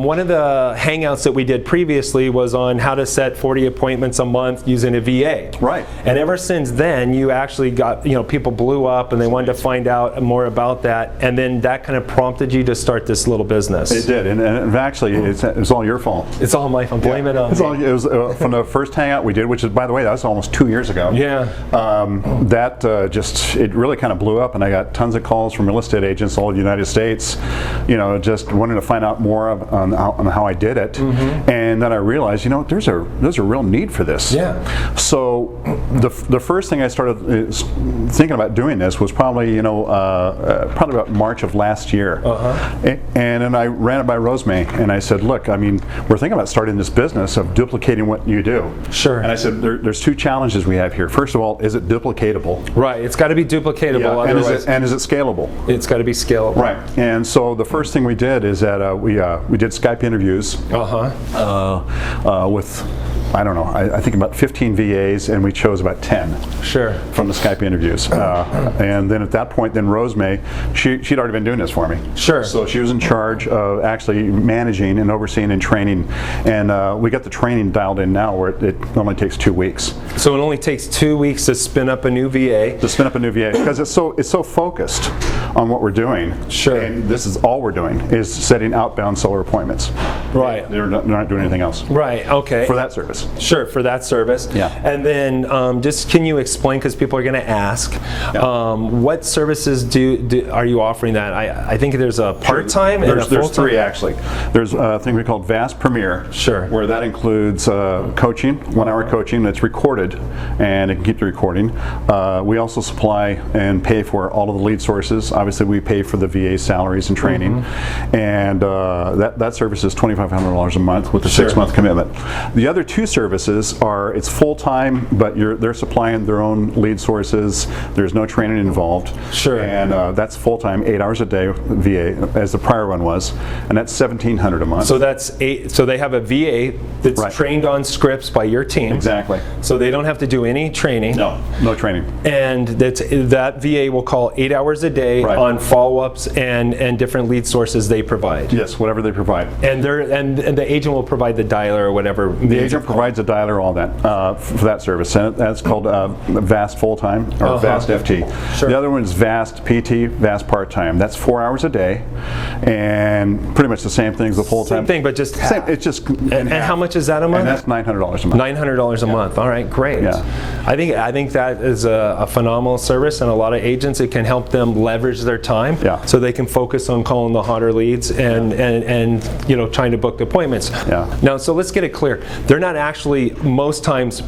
one of the hangouts that we did previously was on how to set 40 appointments a month using a VA. Right. And ever since then, you actually got, people blew up and they wanted to find out more about that. And then that kind of prompted you to start this little business. It did, and actually, it's all your fault. It's all my fault. Blame it on me. It was from the first hangout we did, which is, by the way, that was almost 2 years ago. Yeah. It really kind of blew up, and I got tons of calls from real estate agents all over the United States, just wanting to find out more on how I did it. And then I realized, there's a real need for this. Yeah. So the first thing I started thinking about doing this was probably about March of last year. And then I ran it by Rosemary, and I said, look, I mean, we're thinking about starting this business of duplicating what you do. Sure. And I said, there's two challenges we have here. First of all, is it duplicatable? Right. It's got to be duplicatable. Yeah. And is it scalable? It's got to be scalable. Right. And so the first thing we did is that we did Skype interviews with I don't know, I think about 15 VAs, and we chose about 10 from the Skype interviews. And then at that point, then Rosemay, she'd already been doing this for me. So she was in charge of actually managing and overseeing and training. And we got the training dialed in now where it only takes 2 weeks. So it only takes 2 weeks to spin up a new VA? To spin up a new VA, because it's so focused on what we're doing. And this is all we're doing, is setting outbound seller appointments. They're not doing anything else. Okay. For that service. For that service. And then just can you explain, because people are going to ask, what services are you offering that? I think there's a part-time and a full-time. There's 3 actually. There's a thing we call Vast Premier, where that includes coaching, 1-hour coaching that's recorded, and it can keep the recording. We also supply and pay for all of the lead sources. Obviously, we pay for the VA salaries and training, and that service is $2,500 a month with a 6-month commitment. The other 2 services it's full-time, but they're supplying their own lead sources. There's no training involved. And that's full-time, 8 hours a day VA, as the prior one was, and that's $1,700 a month. So that's so they have a VA that's trained on scripts by your team. Exactly. So they don't have to do any training. No training. And that VA will call 8 hours a day on follow-ups and different lead sources they provide. Yes, whatever they provide. And the agent will provide the dialer or whatever. The agent provides a dialer, all that for that service, and that's called Vast Full-Time or Vast FT. The other one is Vast PT, Vast Part-Time. That's 4 hours a day, and pretty much the same thing as the full-time. Same thing, but just half. It's just and how much is that a month? And that's $900 a month. $900 a month. All right, great. I think that is a phenomenal service, and a lot of agents, it can help them leverage their time, so they can focus on calling the hotter leads and trying to book the appointments. Now, so let's get it clear. They're not actually most times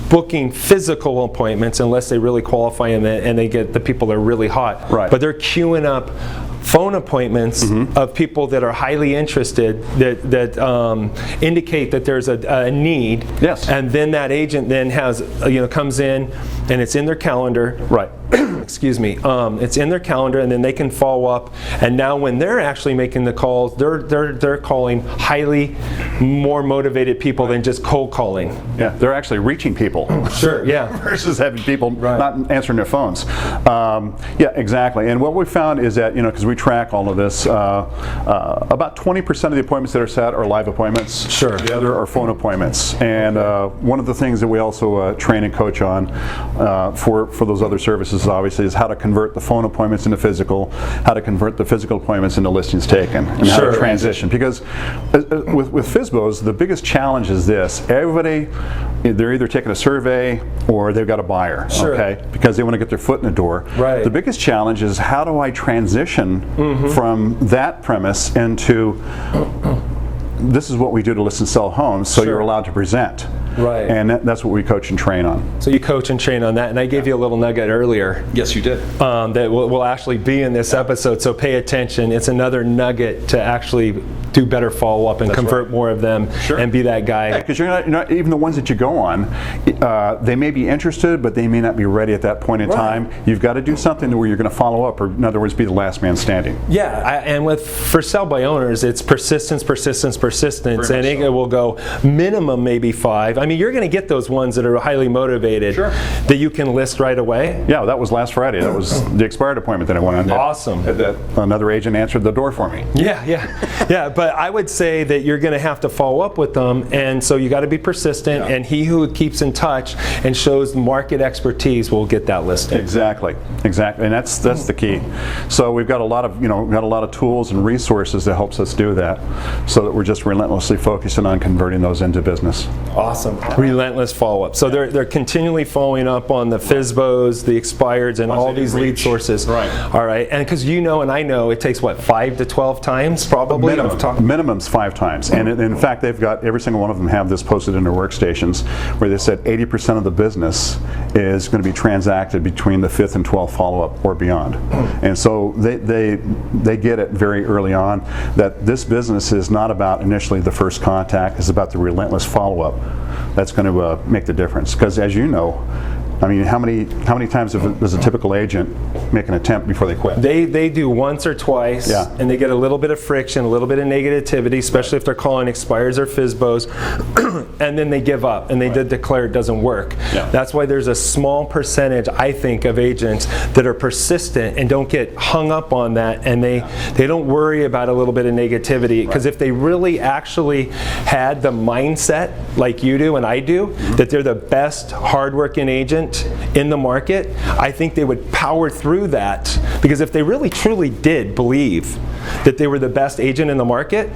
booking physical appointments unless they really qualify and they get the people that are really hot. But they're queuing up phone appointments of people that are highly interested that indicate that there's a need. And then that agent then has comes in and it's in their calendar. Excuse me. It's in their calendar, and then they can follow up. And now when they're actually making the calls, they're calling highly more motivated people than just cold calling. They're actually reaching people. Versus having people not answering their phones. Exactly. And what we found is that because we track all of this, about 20% of the appointments that are set are live appointments. The other are phone appointments. And one of the things that we also train and coach on for those other services, obviously, is how to convert the phone appointments into physical, how to convert the physical appointments into listings taken, and how to transition. Because with FSBOs, the biggest challenge is this: everybody, they're either taking a survey or they've got a buyer, because they want to get their foot in the door. The biggest challenge is, how do I transition from that premise into this is what we do to list and sell homes, so you're allowed to present. And that's what we coach and train on. So you coach and train on that, and I gave you a little nugget earlier. Yes, you did. That will actually be in this episode, so pay attention. It's another nugget to actually do better follow-up and convert more of them and be that guy. Because you're not even the ones that you go on, they may be interested, but they may not be ready at that point in time. You've got to do something where you're going to follow up, or in other words, be the last man standing. And for sell by owners, it's persistence, and it will go minimum maybe 5. I mean, you're going to get those ones that are highly motivated that you can list right away. That was last Friday. That was the expired appointment that I went on. Awesome. Another agent answered the door for me. But I would say that you're going to have to follow up with them, and so you got to be persistent. And he who keeps in touch and shows market expertise will get that listing. Exactly, and that's the key. So we've got a lot of tools and resources that helps us do that, so that we're just relentlessly focusing on converting those into business. Awesome. Relentless follow-up. So they're continually following up on the FSBOs, the expireds, and all these lead sources. All right. And because and I know it takes 5 to 12 times probably. Minimum's 5 times. And in fact, they've got every single one of them have this posted in their workstations, where they said 80% of the business is going to be transacted between the 5th and 12th follow-up or beyond. And so they get it very early on that this business is not about initially the first contact, it's about the relentless follow-up. That's going to make the difference. Because as you know, I mean, how many times does a typical agent make an attempt before they quit? They do once or twice, and they get a little bit of friction, a little bit of negativity, especially if they're calling expires or FSBOs, and then they give up and they did declare it doesn't work. Yeah. That's why there's a small percentage, I think, of agents that are persistent and don't get hung up on that, and they don't worry about a little bit of negativity, because if they really actually had the mindset like you do and I do, that they're the best hardworking agent in the market, I think they would power through that, because if they really truly did believe that they were the best agent in the market,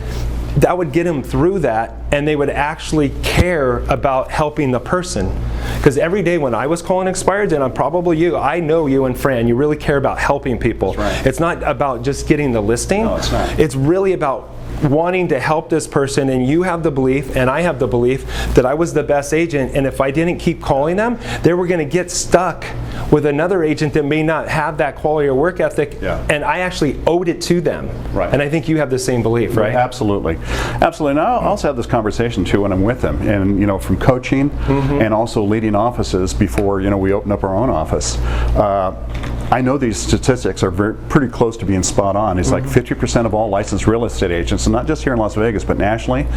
that would get them through that, and they would actually care about helping the person. Because every day when I was calling expireds, and I'm probably you, I know you and Fran, you really care about helping people. That's right. It's not about just getting the listing. No, it's not. It's really about wanting to help this person, and you have the belief, and I have the belief, that I was the best agent, and if I didn't keep calling them, they were going to get stuck with another agent that may not have that quality or work ethic, and I actually owed it to them. Right. And I think you have the same belief, right? Absolutely. Absolutely. And I also have this conversation too when I'm with them, and from coaching and also leading offices before we open up our own office. I know these statistics are pretty close to being spot on. It's like 50% of all licensed real estate agents, and not just here in Las Vegas, but nationally,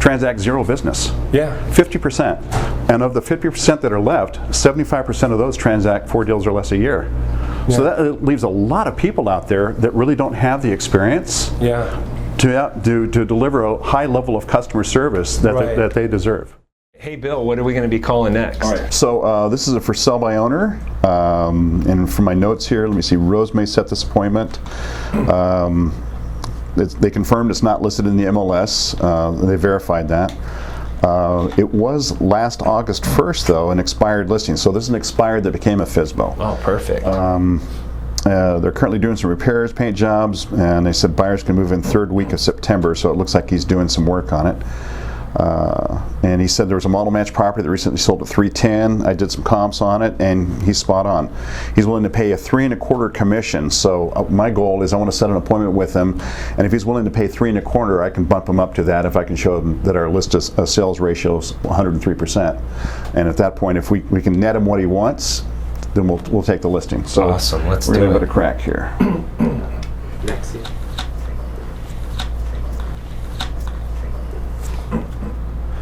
transact zero business. Yeah. 50%. And of the 50% that are left, 75% of those transact 4 deals or less a year. So that leaves a lot of people out there that really don't have the experience to deliver a high level of customer service that they deserve. Hey Bill, what are we going to be calling next? All right. So this is a for sale by owner, and from my notes here, let me see. Rose May set this appointment. They confirmed it's not listed in the MLS. They verified that. It was last August 1st, though, an expired listing. So this is an expired that became a FSBO. Oh, perfect. They're currently doing some repairs, paint jobs, and they said buyers can move in 3rd week of September. So it looks like he's doing some work on it. And he said there was a model match property that recently sold at $310. I did some comps on it, and he's spot on. He's willing to pay a 3 1/4 commission. So my goal is I want to set an appointment with him, and if he's willing to pay 3 1/4, I can bump him up to that if I can show him that our list sales ratio is 103%. And at that point, if we can net him what he wants, then we'll take the listing. So awesome. Let's we're do going to it. give it a crack here.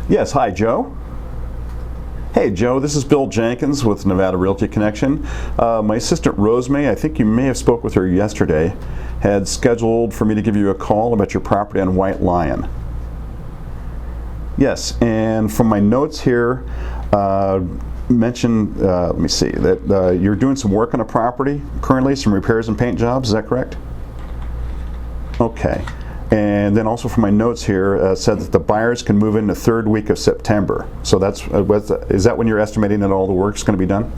Yes, hi, Joe. Hey, Joe, this is Bill Jenkins with Nevada Realty Connection. My assistant, Rose May, I think you may have spoke with her yesterday, had scheduled for me to give you a call about your property on White Lion. Yes, and from my notes here, mentioned, let me see, that you're doing some work on a property currently, some repairs and paint jobs, is that correct? Okay. And then also from my notes here, said that the buyers can move in the 3rd week of September. So that's is that when you're estimating that all the work's going to be done?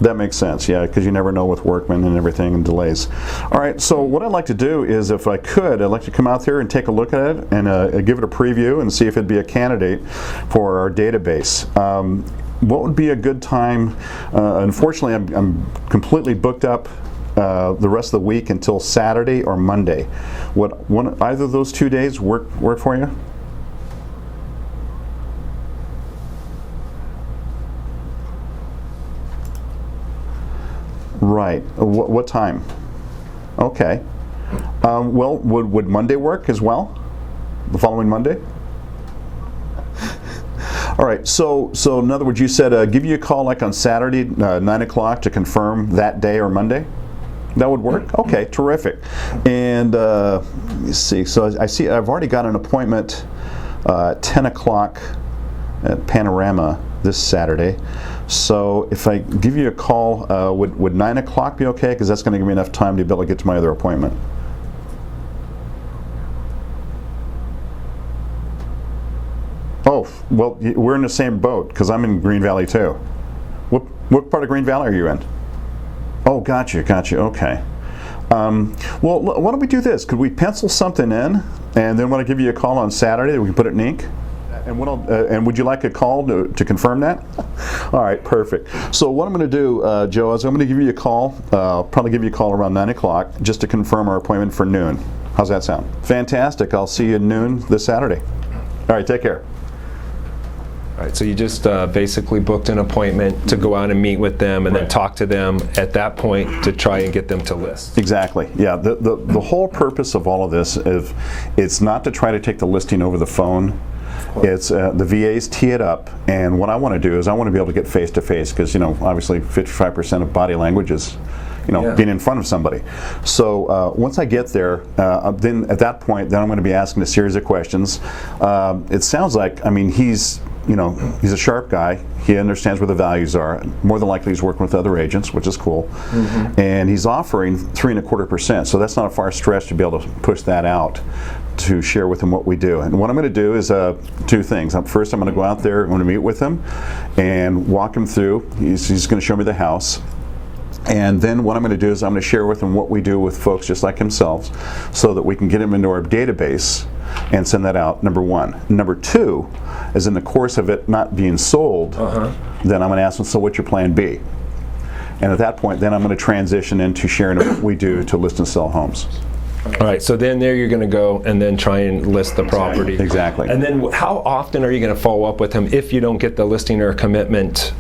That makes sense, yeah, because you never know with workmen and everything and delays. All right, so what I'd like to do is, if I could, I'd like to come out there and take a look at it and give it a preview and see if it'd be a candidate for our database. What would be a good time? Unfortunately, I'm completely booked up the rest of the week until Saturday or Monday. Would either of those 2 days work for you? Right. What time? Okay. Well, would Monday work as well? The following Monday? All right, so in other words, you said give you a call like on Saturday, 9 o'clock to confirm that day or Monday? That would work? Okay, terrific. And let me see, so I see I've already got an appointment at 10 o'clock at Panorama this Saturday. So if I give you a call, would 9 o'clock be okay? Because that's going to give me enough time to be able to get to my other appointment. Oh, well, we're in the same boat because I'm in Green Valley too. What part of Green Valley are you in? Oh, gotcha, okay. Well, why don't we do this? Could we pencil something in, and then when I give you a call on Saturday, we can put it in ink? And and would you like a call to confirm that? All right, perfect. So what I'm going to do, Joe, is I'm going to give you a call. I'll probably give you a call around 9 o'clock just to confirm our appointment for noon. How's that sound? Fantastic. I'll see you at noon this Saturday. All right, take care. Right, so you just basically booked an appointment to go out and meet with them and then talk to them at that point to try and get them to list. Exactly. Yeah. The whole purpose of all of this is it's not to try to take the listing over the phone. It's the VAs tee it up, and what I want to do is I want to be able to get face to face because obviously 55% of body language is being in front of somebody. So once I get there, then at that point, then I'm going to be asking a series of questions. It sounds like, he's a sharp guy. He understands where the values are. More than likely, he's working with other agents, which is cool. And he's offering 3.25%. So that's not a far stretch to be able to push that out to share with him what we do. And what I'm going to do is two things. First, I'm going to go out there. I'm going to meet with him and walk him through. He's going to show me the house. And then what I'm going to do is I'm going to share with him what we do with folks just like himself so that we can get him into our database and send that out, number one. Number two is in the course of it not being sold, then I'm going to ask him, so what's your plan B? And at that point, then I'm going to transition into sharing what we do to list and sell homes. All right, so then there you're going to go and then try and list the property. Exactly. And then how often are you going to follow up with him if you don't get the listing or commitment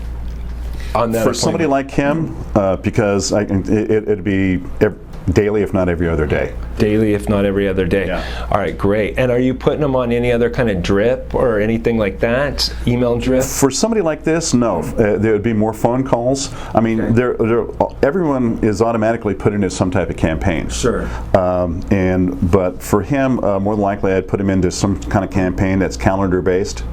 on that For somebody like him, because it'd be daily, if not every other day. Daily, if not every other day. Yeah. All right, great. And are you putting them on any other kind of drip or anything like that? Email drip? For somebody like this, no. There would be more phone calls. Everyone is automatically put into some type of campaign. Sure. But for him, more than likely, I'd put him into some kind of campaign that's calendar based,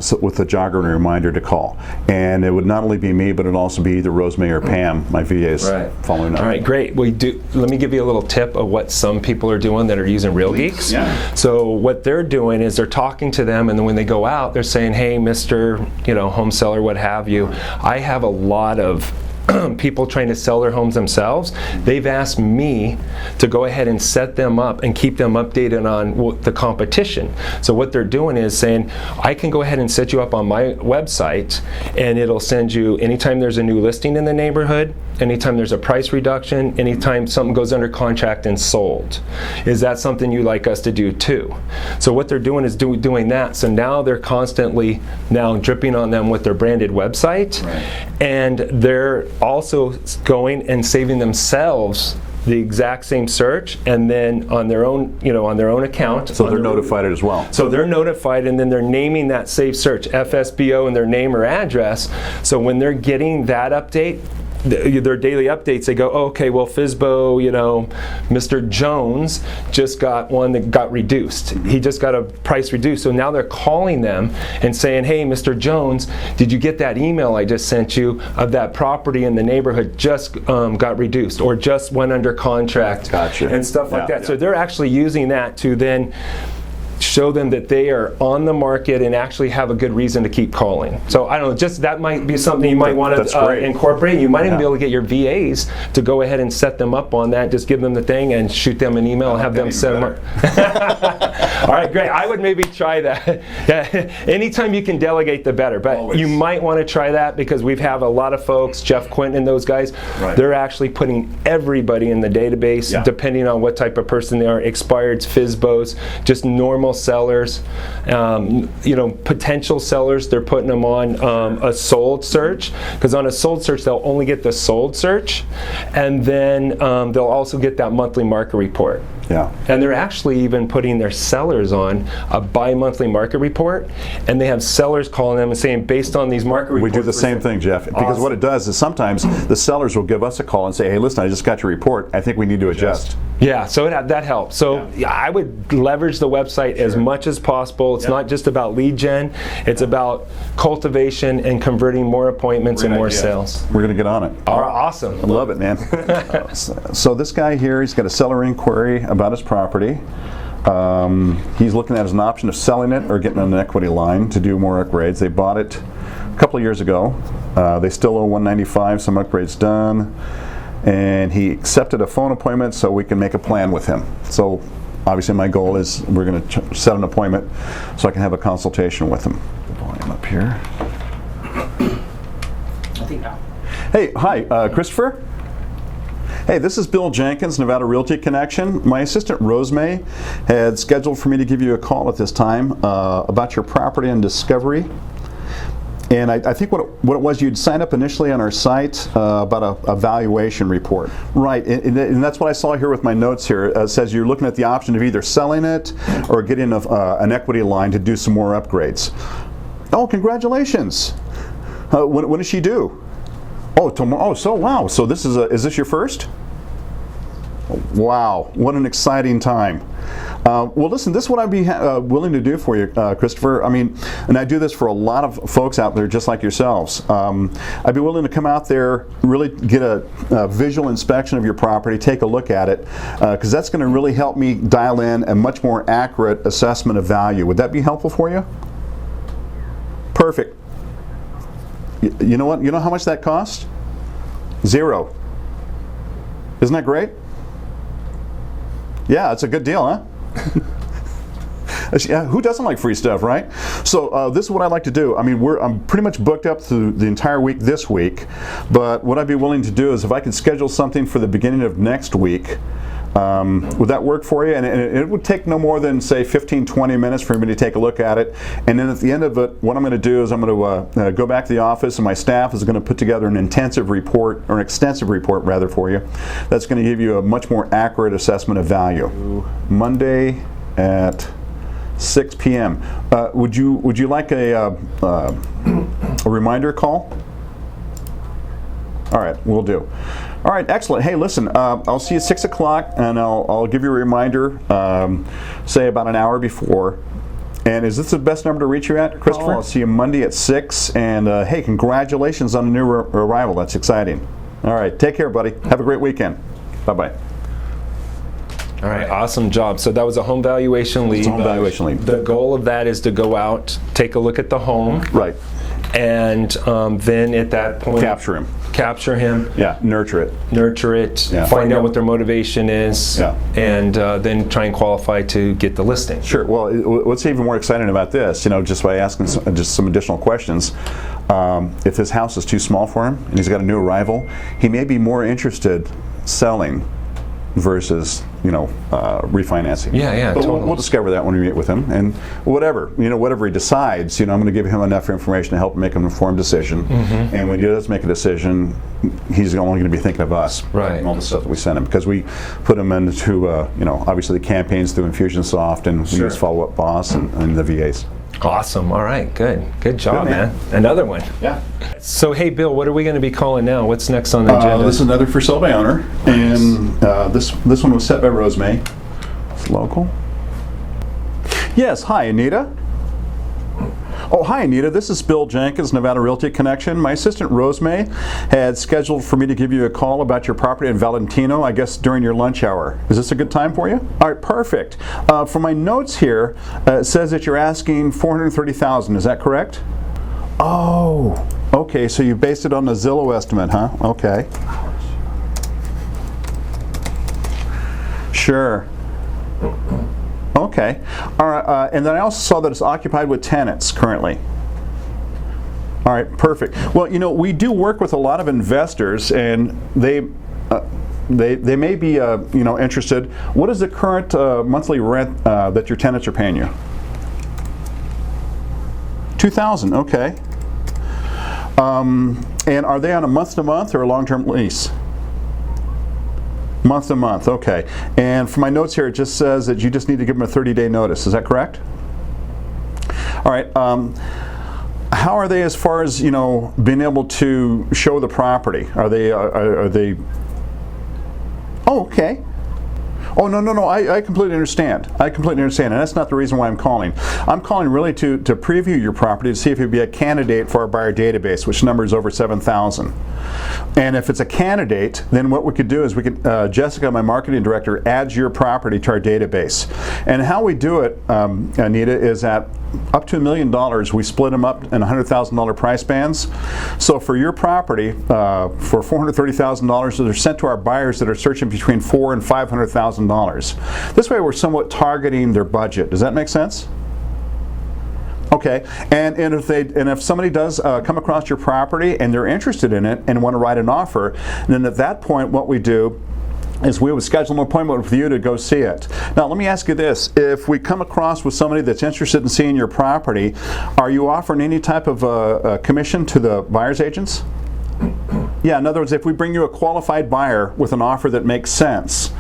so with a jogger and a reminder to call. And it would not only be me, but it'd also be either Rosemary or Pam, my VAs, following up. All right, great. Let me give you a little tip of what some people are doing that are using Real Geeks. Yeah. So what they're doing is they're talking to them, and then when they go out, they're saying, "Hey, Mr. Home seller, what have you, I have a lot of people trying to sell their homes themselves. They've asked me to go ahead and set them up and keep them updated on the competition." So what they're doing is saying, I can go ahead and set you up on my website, and it'll send you anytime there's a new listing in the neighborhood, anytime there's a price reduction, anytime something goes under contract and sold. Is that something you'd like us to do too? So what they're doing is doing that. So now they're constantly now dripping on them with their branded website, and they're also going and saving themselves the exact same search, and then on their own, on their own account. So they're notified as well. So they're notified, and then they're naming that saved search FSBO and their name or address. So when they're getting that update, their daily updates, they go, okay, well, FSBO, Mr. Jones just got one that got reduced. He just got a price reduced. So now they're calling them and saying, hey, Mr. Jones, did you get that email I just sent you of that property in the neighborhood just got reduced or just went under contract? Gotcha. And stuff like that. So they're actually using that to then show them that they are on the market and actually have a good reason to keep calling. So I don't know, just that might be something you might want to incorporate. You might even be able to get your VAs to go ahead and set them up on that. Just give them the thing and shoot them an email and have them send them up. All right, great. I would maybe try that. Anytime you can delegate, the better. But always. You might want to try that because we have a lot of folks, Jeff Quinton and those guys, they're actually putting everybody in the database, depending on what type of person they are. Expireds, FSBOs, just normal sellers, potential sellers, they're putting them on a sold search, because on a sold search they'll only get the sold search, and then they'll also get that monthly market report. Yeah. And they're actually even putting their sellers on a bi-monthly market report, and they have sellers calling them and saying, based on these market reports. We do the same thing, Jeff, because what it does is sometimes the sellers will give us a call and say, hey, listen, I just got your report. I think we need to adjust. Yeah, so that helps. So I would leverage the website as much as possible. It's not just about lead gen, it's about cultivation and converting more appointments and more sales. We're going to get on it. Awesome. I love it, man. So this guy here, he's got a seller inquiry about his property. He's looking at as an option of selling it or getting on an equity line to do more upgrades. They bought it a couple of years ago. They still owe $195, some upgrades done. And he accepted a phone appointment so we can make a plan with him. So obviously my goal is we're going to set an appointment so I can have a consultation with him. Volume up here. Hey, hi, Christopher? Hey, this is Bill Jenkins, Nevada Realty Connection. My assistant Rosemary had scheduled for me to give you a call at this time about your property in Discovery. And I think what it was, you'd sign up initially on our site about a valuation report. Right, and that's what I saw here with my notes here. It says you're looking at the option of either selling it or getting an equity line to do some more upgrades. Oh, congratulations. When is she due? Oh, tomorrow. Oh, so wow. So is this your first? Wow, what an exciting time. Well, listen, this is what I'd be willing to do for you, Christopher. I mean, and I do this for a lot of folks out there just like yourselves. I'd be willing to come out there, really get a visual inspection of your property, take a look at it, because that's going to really help me dial in a much more accurate assessment of value. Would that be helpful for you? Perfect. You know what? You know how much that costs? $0. Isn't that great? Yeah, it's a good deal, huh? Yeah, who doesn't like free stuff, right? So this is what I'd like to do. I mean, I'm pretty much booked up through the entire week this week, but what I'd be willing to do is if I could schedule something for the beginning of next week, would that work for you? And it would take no more than, say, 15-20 minutes for me to take a look at it. And then at the end of it, what I'm going to do is I'm going to go back to the office, and my staff is going to put together an extensive report rather for you. That's going to give you a much more accurate assessment of value. Monday at 6 p.m. Would you like a reminder call? All right, we'll do. All right, excellent. Hey, listen, I'll see you at 6 o'clock, and I'll give you a reminder, say about an hour before. And is this the best number to reach you at, Christopher? I'll see you Monday at 6, and hey, congratulations on a new arrival. That's exciting. All right, take care, buddy. Have a great weekend. Bye-bye. All right, awesome job. So that was a home valuation lead. Home valuation lead. The goal of that is to go out, take a look at the home. Right. And then at that point, capture him. Yeah, nurture it. Yeah. Find out what their motivation is. Yeah. And then try and qualify to get the listing. Sure. Well, what's even more exciting about this, just by asking just some additional questions, if his house is too small for him and he's got a new arrival, he may be more interested selling versus refinancing. Yeah, but totally. we'll discover that when we meet with him, and whatever he decides, I'm going to give him enough information to help him make an informed decision. Mm-hmm. And when he does make a decision, he's only going to be thinking of us, right? And all the stuff that we send him, because we put him into obviously the campaigns through Infusionsoft, and we use Follow Up Boss and the VAs. Awesome. All right. Good job, Good, man. Another one. Yeah. So, hey, Bill, what are we going to be calling now? What's next on the agenda? This is another for sale by owner, and this one was set by Rosemary. It's local. Yes. Hi, Anita. Oh, hi, Anita. This is Bill Jenkins, Nevada Realty Connection. My assistant, Rosemary, had scheduled for me to give you a call about your property in Valentino, I guess during your lunch hour. Is this a good time for you? All right, perfect. For my notes here, it says that you're asking $430,000. Is that correct? Oh, okay. So you based it on the Zillow estimate, huh? Okay. Sure. Okay. All right. And then I also saw that it's occupied with tenants currently. All right. Perfect. Well, we do work with a lot of investors, and they may be interested. What is the current monthly rent that your tenants are paying you? $2,000. Okay. And are they on a month-to-month or a long-term lease? Month to month, okay. And for my notes here, it just says that you just need to give them a 30-day notice. Is that correct? All right. How are they as far as being able to show the property? Are they? Oh, okay. Oh, no. I completely understand. And that's not the reason why I'm calling. I'm calling really to preview your property to see if you'd be a candidate for our buyer database, which numbers over 7,000. And if it's a candidate, then what we could do is Jessica, my marketing director, adds your property to our database. And how we do it, Anita, is at up to $1 million, we split them up in $100,000 price bands. So for your property, for $430,000, they're sent to our buyers that are searching between $400,000 and $500,000. This way, we're somewhat targeting their budget. Does that make sense? Okay, and if somebody does come across your property and they're interested in it and want to write an offer, then at that point, what we do is we would schedule an appointment with you to go see it. Now let me ask you this, if we come across with somebody that's interested in seeing your property, are you offering any type of commission to the buyer's agents? Yeah, in other words, if we bring you a qualified buyer with an offer that makes sense,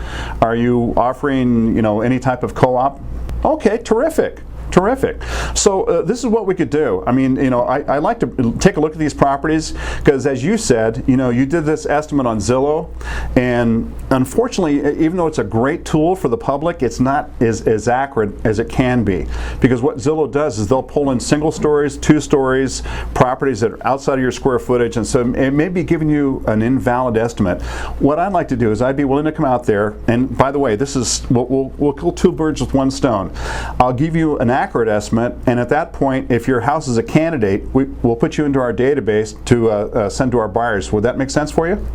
are you offering, you know, any type of co-op? Okay, terrific. Terrific. So this is what we could do. I mean, you know, I like to take a look at these properties because, as you said, you know, you did this estimate on Zillow, and unfortunately, even though it's a great tool for the public, it's not as accurate as it can be, because what Zillow does is they'll pull in single stories, 2 stories, properties that are outside of your square footage, and so it may be giving you an invalid estimate. What I'd like to do is I'd be willing to come out there, and by the way, this is we'll kill 2 birds with 1 stone. I'll give you an accurate estimate, and at that point, if your house is a candidate, we'll put you into our database to send to our buyers. Would that make sense for you?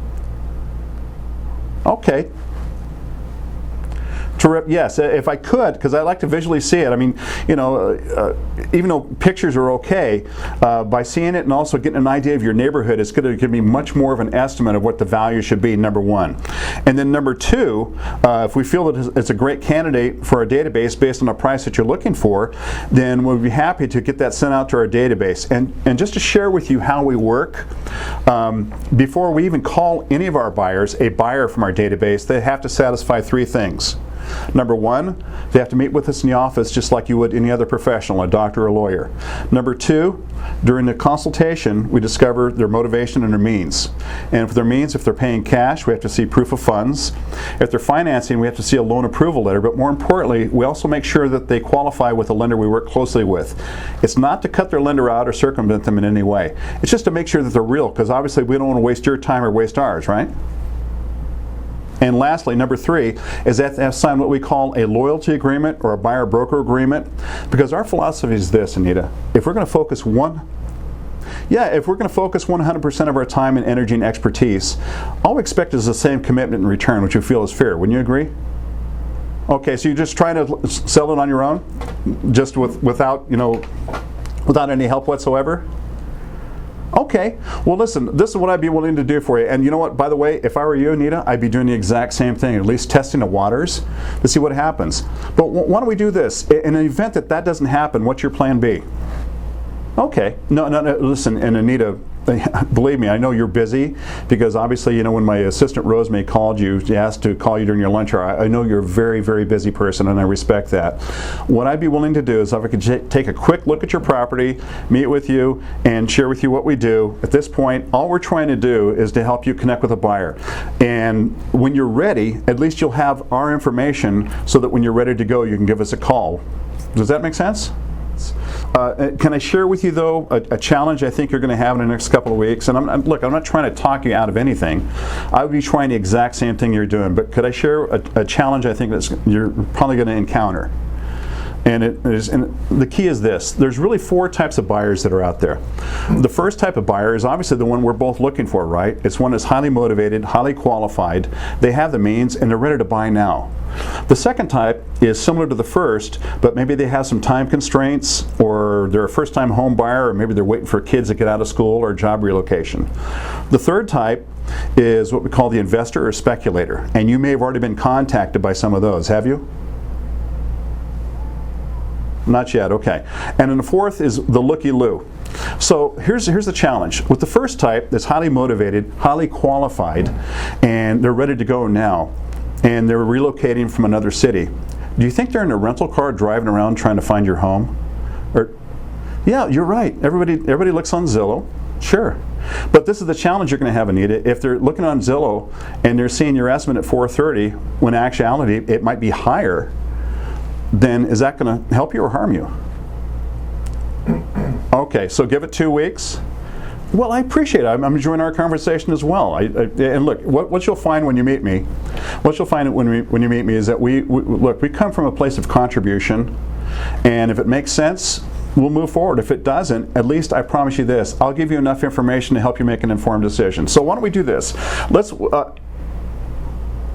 Okay. Yes, if I could, because I like to visually see it. I mean, you know, even though pictures are okay, by seeing it and also getting an idea of your neighborhood, it's going to give me much more of an estimate of what the value should be, number 1. And then number 2, if we feel that it's a great candidate for our database based on the price that you're looking for, then we'll be happy to get that sent out to our database. And just to share with you how we work, before we even call any of our buyers a buyer from our database, they have to satisfy 3 things. Number 1, they have to meet with us in the office just like you would any other professional, a doctor or a lawyer. Number 2, during the consultation, we discover their motivation and their means. And for their means, if they're paying cash, we have to see proof of funds. If they're financing, we have to see a loan approval letter. But more importantly, we also make sure that they qualify with a lender we work closely with. It's not to cut their lender out or circumvent them in any way. It's just to make sure that they're real, because obviously we don't want to waste your time or waste ours, right? And lastly, number 3, is that they have signed what we call a loyalty agreement or a buyer-broker agreement, because our philosophy is this, Anita. If we're going to focus 100% of our time and energy and expertise, all we expect is the same commitment in return, which we feel is fair. Wouldn't you agree? Okay, so you're just trying to sell it on your own, just without any help whatsoever? Okay, well listen, this is what I'd be willing to do for you. And you know what, by the way, if I were you, Anita, I'd be doing the exact same thing, at least testing the waters to see what happens. But why don't we do this? In an event that doesn't happen, what's your plan B? Okay, no, listen, and Anita, believe me, I know you're busy, because obviously, you know, when my assistant Rosemary called you, she asked to call you during your lunch hour. I know you're a very, very busy person, and I respect that. What I'd be willing to do is if I could take a quick look at your property, meet with you, and share with you what we do. At this point, all we're trying to do is to help you connect with a buyer. And when you're ready, at least you'll have our information so that when you're ready to go, you can give us a call. Does that make sense? Can I share with you, though, a challenge I think you're going to have in the next couple of weeks? And look, I'm not trying to talk you out of anything. I would be trying the exact same thing you're doing. But could I share a challenge I think that you're probably going to encounter? And the key is this. There's really 4 types of buyers that are out there. The first type of buyer is obviously the one we're both looking for, right? It's one that's highly motivated, highly qualified. They have the means, and they're ready to buy now. The second type is similar to the first, but maybe they have some time constraints, or they're a first-time home buyer, or maybe they're waiting for kids to get out of school or job relocation. The third type is what we call the investor or speculator, and you may have already been contacted by some of those, have you? Not yet, okay. And then the fourth is the looky-loo. So here's the challenge. With the first type, that's highly motivated, highly qualified, and they're ready to go now, and they're relocating from another city. Do you think they're in a rental car driving around trying to find your home? Or, yeah, you're right. Everybody looks on Zillow. Sure. But this is the challenge you're going to have, Anita. If they're looking on Zillow and they're seeing your estimate at $430, when in actuality it might be higher, then is that going to help you or harm you? Okay, so give it 2 weeks. Well, I appreciate it. I'm enjoying our conversation as well. And look, what you'll find when you meet me, when you meet me is that we come from a place of contribution, and if it makes sense, we'll move forward. If it doesn't, at least I promise you this: I'll give you enough information to help you make an informed decision. So why don't we do this?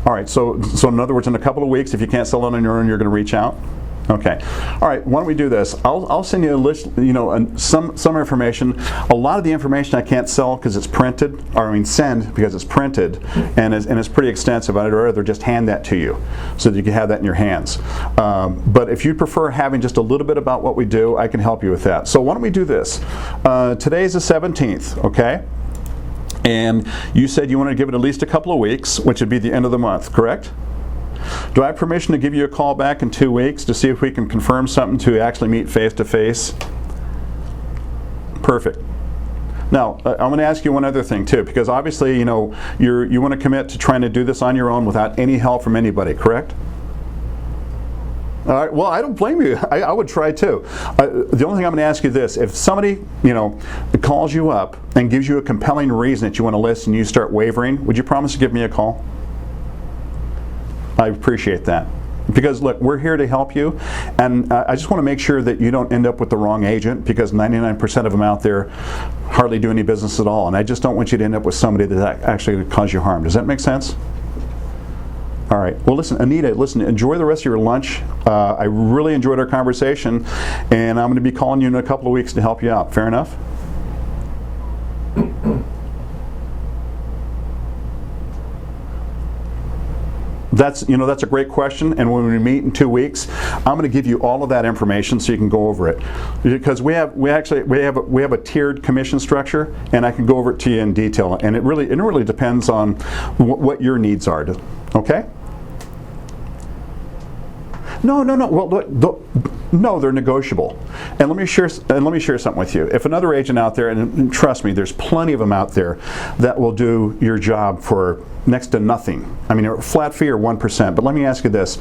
All right, so in other words, in a couple of weeks, if you can't sell it on your own, you're going to reach out? Okay. All right. Why don't we do this? I'll send you a list. You know, some information. A lot of the information I can't sell because it's printed, or I mean send because it's printed, and it's pretty extensive. I'd rather just hand that to you so that you can have that in your hands. But if you prefer having just a little bit about what we do, I can help you with that. So why don't we do this? Today is the 17th. Okay. And you said you wanted to give it at least a couple of weeks, which would be the end of the month, correct? Do I have permission to give you a call back in 2 weeks to see if we can confirm something to actually meet face to face? Perfect. Now, I'm going to ask you one other thing too, because obviously, you know, you want to commit to trying to do this on your own without any help from anybody, correct? All right, well, I don't blame you. I would try too. The only thing I'm going to ask you this: if somebody, you know, calls you up and gives you a compelling reason that you want to listen, and you start wavering, would you promise to give me a call? I appreciate that. Because look, we're here to help you, and I just want to make sure that you don't end up with the wrong agent, because 99% of them out there hardly do any business at all, and I just don't want you to end up with somebody that actually could cause you harm. Does that make sense? All right. Well, listen, Anita, listen, enjoy the rest of your lunch. I really enjoyed our conversation, and I'm going to be calling you in a couple of weeks to help you out. Fair enough? That's a great question, and when we meet in 2 weeks, I'm going to give you all of that information so you can go over it. Because we have a tiered commission structure, and I can go over it to you in detail. And it really depends on what your needs are. Okay? No. Well, look, no, they're negotiable. And let me share something with you. If another agent out there, and trust me, there's plenty of them out there that will do your job for next to nothing. I mean, a flat fee or 1%. But let me ask you this: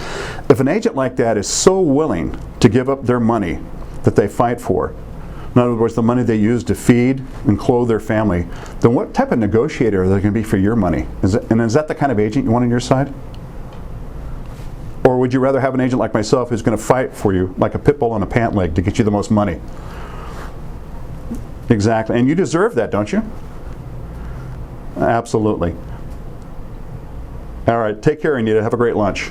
if an agent like that is so willing to give up their money that they fight for, in other words, the money they use to feed and clothe their family, then what type of negotiator are they going to be for your money? Is that the kind of agent you want on your side? Or would you rather have an agent like myself who's going to fight for you like a pit bull on a pant leg to get you the most money? Exactly. And you deserve that, don't you? Absolutely. All right. Take care, Anita. Have a great lunch.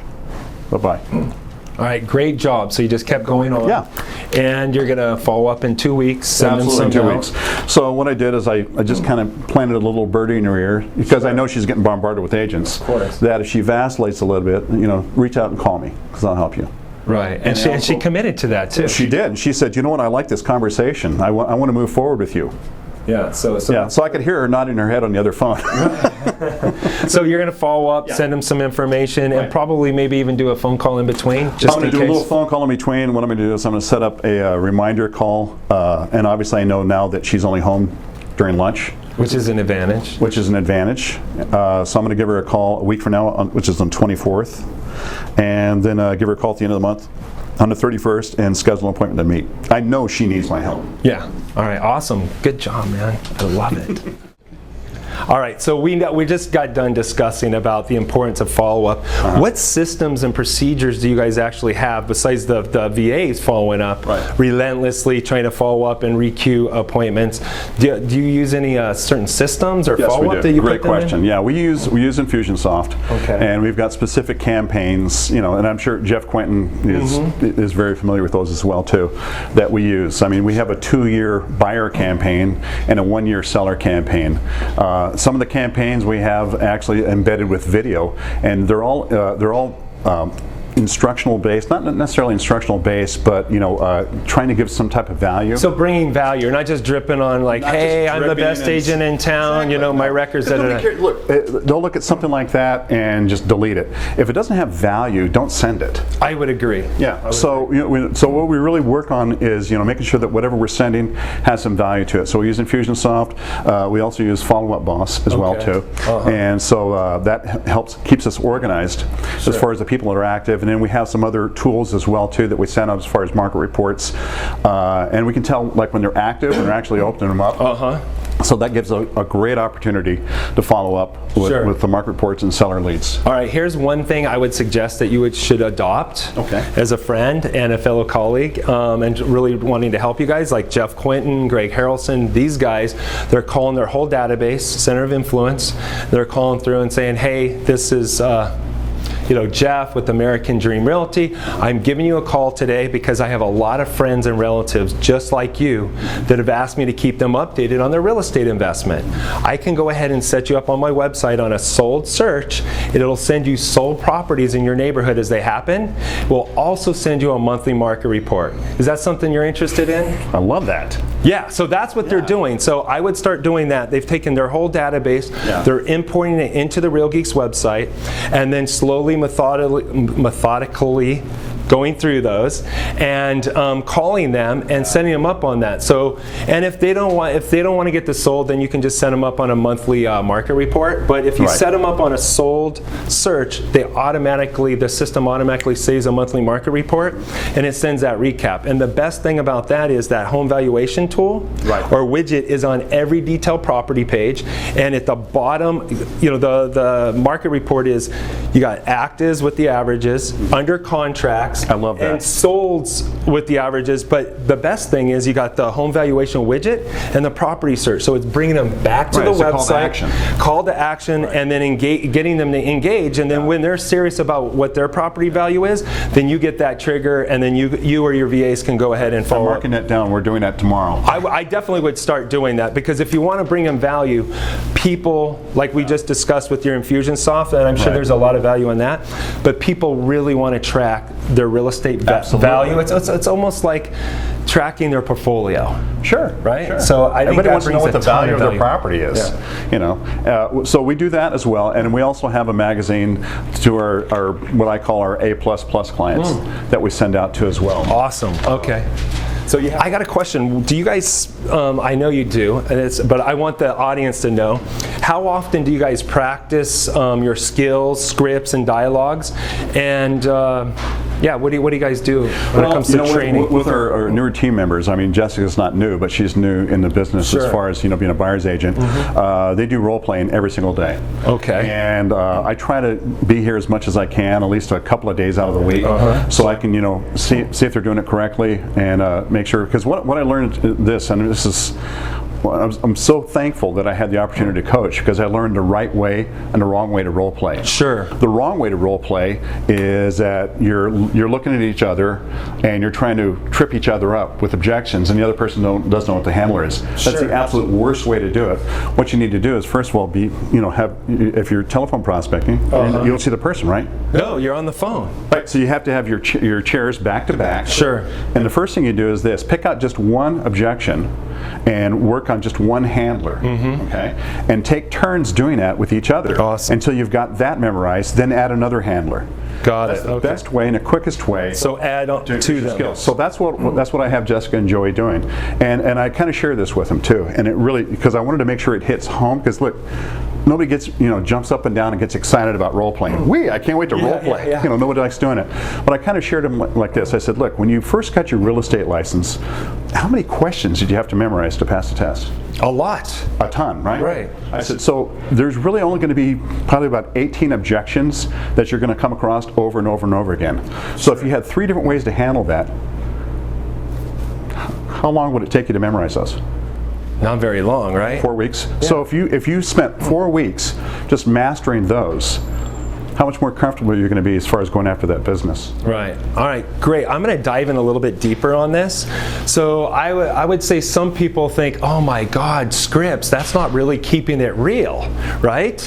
Bye-bye. All right, great job. So you just kept going on. Yeah. And you're going to follow up in 2 weeks. Absolutely, in 2 weeks. So what I did is I just kind of planted a little birdie in her ear, because I know she's getting bombarded with agents. Of course. That if she vacillates a little bit, you know, reach out and call me, because I'll help you. Right. And she committed to that too. She did. She said, you know what, I like this conversation. I want to move forward with you. Yeah. So I could hear her nodding her head on the other phone. So you're going to follow up, send them some information, and probably maybe even do a phone call in between, just I'm going to do a little phone call in between. What I'm going to do is I'm going to set up a reminder call, and obviously I know now that she's only home during lunch. Which is an advantage. So I'm going to give her a call a week from now, which is on 24th, and then give her a call at the end of the month, on the 31st, and schedule an appointment to meet. I know she needs my help. Yeah. All right. Awesome. Good job, man. I love it. All right, so we just got done discussing about the importance of follow-up. What systems and procedures do you guys actually have besides the VAs following up, relentlessly trying to follow up and requeue appointments? Do you use any certain systems or follow-up that you Great put them question. in? Yeah, we use Infusionsoft, and we've got specific campaigns. You know, and I'm sure Jeff Quentin is very familiar with those as well too, that we use. I mean, we have a 2-year buyer campaign and a 1-year seller campaign. Some of the campaigns we have actually embedded with video, and they're all instructional based, not necessarily instructional based, but you know, trying to give some type of value. So bringing value, not just dripping on like, hey, I'm the best agent in town. Exactly. You know, my records. Look, they'll look at something like that and just delete it. If it doesn't have value, don't send it. I would agree. Yeah. So you know, so what we really work on is making sure that whatever we're sending has some value to it. So we use Infusionsoft. We also use Follow Up Boss as well too, and so that keeps us organized as far as the people that are active. And then we have some other tools as well too that we send out as far as market reports, and we can tell like when they're active and they're actually opening them up. So that gives a great opportunity to follow up with the market reports and seller leads. All right, here's one thing I would suggest that you should adopt as a friend and a fellow colleague, and really wanting to help you guys, like Jeff Quinton, Greg Harrelson, these guys, they're calling their whole database, center of influence, they're calling through and saying, hey, this is Jeff with American Dream Realty. I'm giving you a call today because I have a lot of friends and relatives just like you that have asked me to keep them updated on their real estate investment. I can go ahead and set you up on my website on a sold search. It'll send you sold properties in your neighborhood as they happen. We'll also send you a monthly market report. Is that something you're interested in? I love that. Yeah, so that's what they're doing. So I would start doing that. They've taken their whole database, they're importing it into the Real Geeks website, and then slowly, methodically going through those and calling them and setting them up on that. So, and if they don't want to get this sold, then you can just set them up on a monthly market report. But if you set them up on a sold search, the system automatically saves a monthly market report, and it sends that recap. And the best thing about that is that home valuation tool or widget is on every detailed property page, and at the bottom, the market report is you got actives with the averages, under contracts, I love that, and solds with the averages. But the best thing is you got the home valuation widget and the property search. So it's bringing them back to the website, call to action, and then getting them to engage. And then when they're serious about what their property value is, then you get that trigger, and then you or your VAs can go ahead and follow up. I'm marking that down. We're doing that tomorrow. I definitely would start doing that, because if you want to bring them value, people, like we just discussed with your Infusionsoft, and I'm sure there's a lot of value in that, but people really want to track their real estate value. It's almost like tracking their portfolio. Sure. Right? Sure. So I think everybody that wants to know brings what the a ton value of of their property is. So we do that as well, and we also have a magazine to our what I call our A++ clients that we send out to as well. Awesome. Okay. So I got a question. Do you guys, I know you do, but I want the audience to know, how often do you guys practice your skills, scripts, and dialogues? And what do you guys do when it comes to training? With our newer team members, I mean, Jessica's not new, but she's new in the business as far as being a buyer's agent. They do role playing every single day. Okay. And I try to be here as much as I can, at least a couple of days out of the week, so I can see if they're doing it correctly and make sure. Because what I learned and this is. I'm so thankful that I had the opportunity to coach, because I learned the right way and the wrong way to role play. Sure. The wrong way to role play is that you're looking at each other and you're trying to trip each other up with objections, and the other person doesn't know what the handler is. That's the absolute worst way to do it. What you need to do is, first of all, if you're telephone prospecting, you don't see the person, right? No, you're on the phone. Right. So you have to have your chairs back to back. Sure. And the first thing you do is this: pick out just one objection and work on just one handler, okay? And take turns doing that with each other until you've got that memorized, then add another handler. Got That's it. the best way and the quickest way. So add on to them. Skills. So that's what I have Jessica and Joey doing, and I kind of share this with them too. And it really, because I wanted to make sure it hits home. Because look, nobody gets jumps up and down and gets excited about role playing. I can't wait to role play. Nobody likes doing it. But I kind of shared them like this. I said, look, when you first got your real estate license, how many questions did you have to memorize to pass the test? A lot. A ton, right? Right. I said, so there's really only going to be probably about 18 objections that you're going to come across over and over and over again. So if you had 3 different ways to handle that, how long would it take you to memorize those? Not very long, right? 4 weeks. Yeah. So if you spent 4 weeks just mastering those, how much more comfortable you're going to be as far as going after that business. Right. All right, great. I'm going to dive in a little bit deeper on this. So I would say some people think, oh my God, scripts, that's not really keeping it real, right?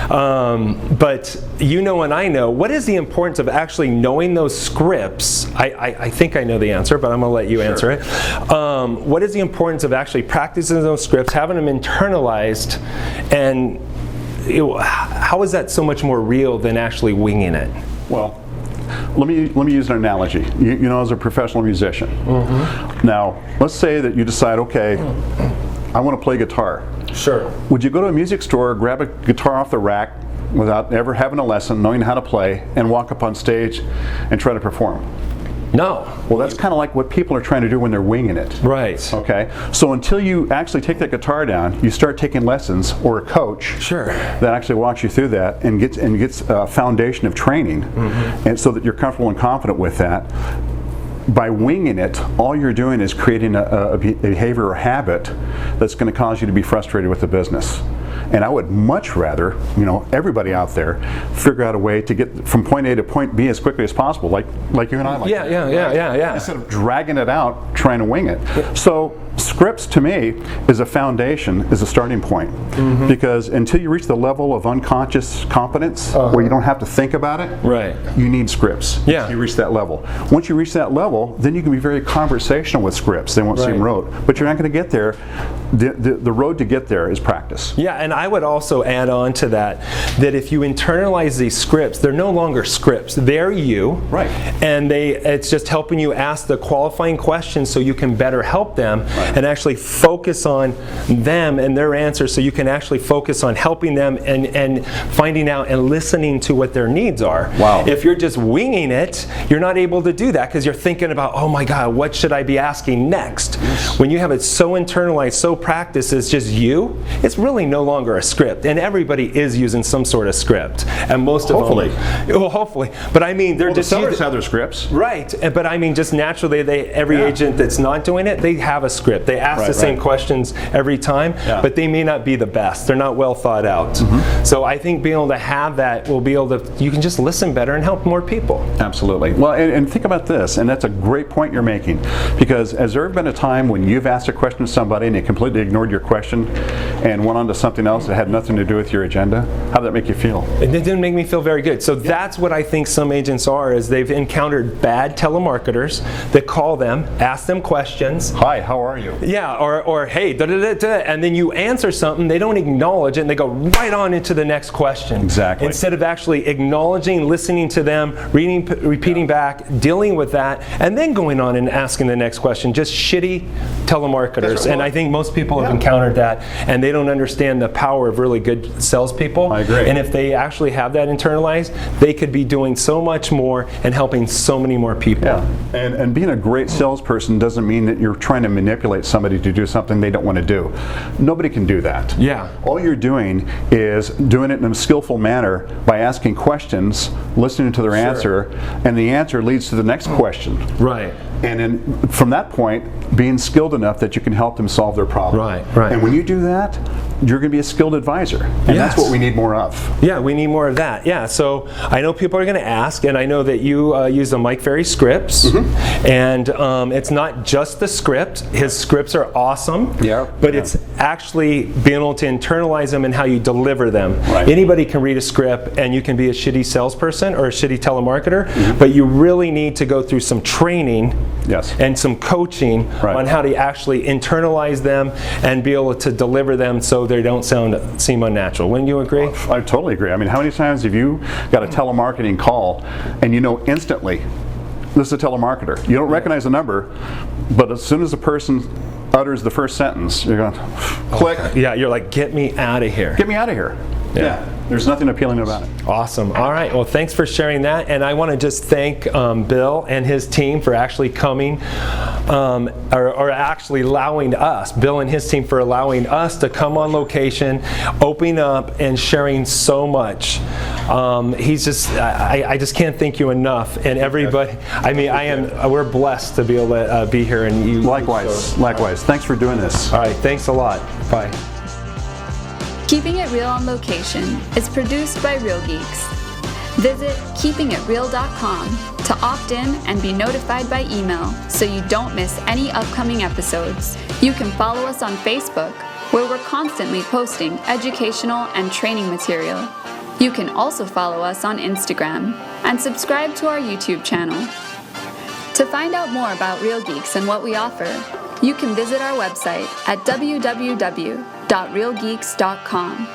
But and I know, what is the importance of actually knowing those scripts? I think I know the answer, but I'm going to let you answer it. What is the importance of actually practicing those scripts, having them internalized, and how is that so much more real than actually winging it? Well, let me use an analogy. As a professional musician. Now, let's say that you decide, okay, I want to play guitar. Sure. Would you go to a music store, grab a guitar off the rack without ever having a lesson, knowing how to play, and walk up on stage and try to perform? No. Well, that's kind of like what people are trying to do when they're winging it. Right. Okay. So until you actually take that guitar down, you start taking lessons, or a coach that actually walks you through that and gets a foundation of training, and so that you're comfortable and confident with that. By winging it, all you're doing is creating a behavior or habit that's going to cause you to be frustrated with the business. And I would much rather, everybody out there figure out a way to get from point A to point B as quickly as possible, like you and I like. Yeah. Instead of dragging it out, trying to wing it. So scripts to me is a foundation, is a starting point. Because until you reach the level of unconscious competence where you don't have to think about it, you need scripts. Yeah. You reach that level. Once you reach that level, then you can be very conversational with scripts. They won't seem rote. But you're not going to get there. The road to get there is practice. Yeah, and I would also add on to that if you internalize these scripts, they're no longer scripts. They're you. Right. And it's just helping you ask the qualifying questions so you can better help them and actually focus on them and their answers, so you can actually focus on helping them and finding out and listening to what their needs are. Wow. If you're just winging it, you're not able to do that because you're thinking about, oh my God, what should I be asking next? When you have it so internalized, so practiced, it's just you, it's really no longer a script. And everybody is using some sort of script. And most of them. Well, hopefully. But I mean, they're just the sellers have their scripts. Right. But I mean, just naturally, every agent that's not doing it, they have a script. They ask the same questions every time, but they may not be the best. They're not well thought out. So I think being able to have that will be able to, you can just listen better and help more people. Absolutely. Well, and think about this, and that's a great point you're making, because has there ever been a time when you've asked a question to somebody and they completely ignored your question and went on to something else that had nothing to do with your agenda? How did that make you feel? It didn't make me feel very good. So that's what I think some agents are, is they've encountered bad telemarketers that call them, ask them questions. Hi, how are you? Yeah, or hey, and then you answer something, they don't acknowledge it, and they go right on into the next question. Exactly. Instead of actually acknowledging, listening to them, repeating back, dealing with that, and then going on and asking the next question. Just shitty telemarketers. And I think most people have encountered that, and they don't understand the power of really good salespeople. I agree. And if they actually have that internalized, they could be doing so much more and helping so many more people. Yeah. And being a great salesperson doesn't mean that you're trying to manipulate somebody to do something they don't want to do. Nobody can do that. Yeah. All you're doing is doing it in a skillful manner by asking questions, listening to their answer, and the answer leads to the next question. Right. And then from that point, being skilled enough that you can help them solve their problem. Right. And when you do that, you're going to be a skilled advisor. And that's what we need more of. Yeah, we need more of that. Yeah, so I know people are going to ask, and I know that you use the Mike Ferry scripts. And it's not just the script. His scripts are awesome. But it's actually being able to internalize them and how you deliver them. Anybody can read a script, and you can be a shitty salesperson or a shitty telemarketer, but you really need to go through some training and some coaching on how to actually internalize them and be able to deliver them so they don't seem unnatural. Wouldn't you agree? I totally agree. I mean, how many times have you got a telemarketing call and you know instantly this is a telemarketer? You don't recognize the number, but as soon as the person utters the first sentence, you're going, click. Yeah, you're like, get me out of here. Get me out of here. Yeah. There's nothing appealing about it. Awesome. All right. Well, thanks for sharing that. And I want to just thank Bill and his team for actually coming, or actually allowing us, Bill and his team for allowing us to come on location, opening up and sharing so much. He's just, I just can't thank you enough. And everybody, I mean, we're blessed to be able to be here. And you. Likewise. Thanks for doing this. All right. Thanks a lot. Bye. Keeping It Real on Location is produced by Real Geeks. Visit keepingitreal.com to opt in and be notified by email so you don't miss any upcoming episodes. You can follow us on Facebook, where we're constantly posting educational and training material. You can also follow us on Instagram and subscribe to our YouTube channel. To find out more about Real Geeks and what we offer, you can visit our website at www.realgeeks.com.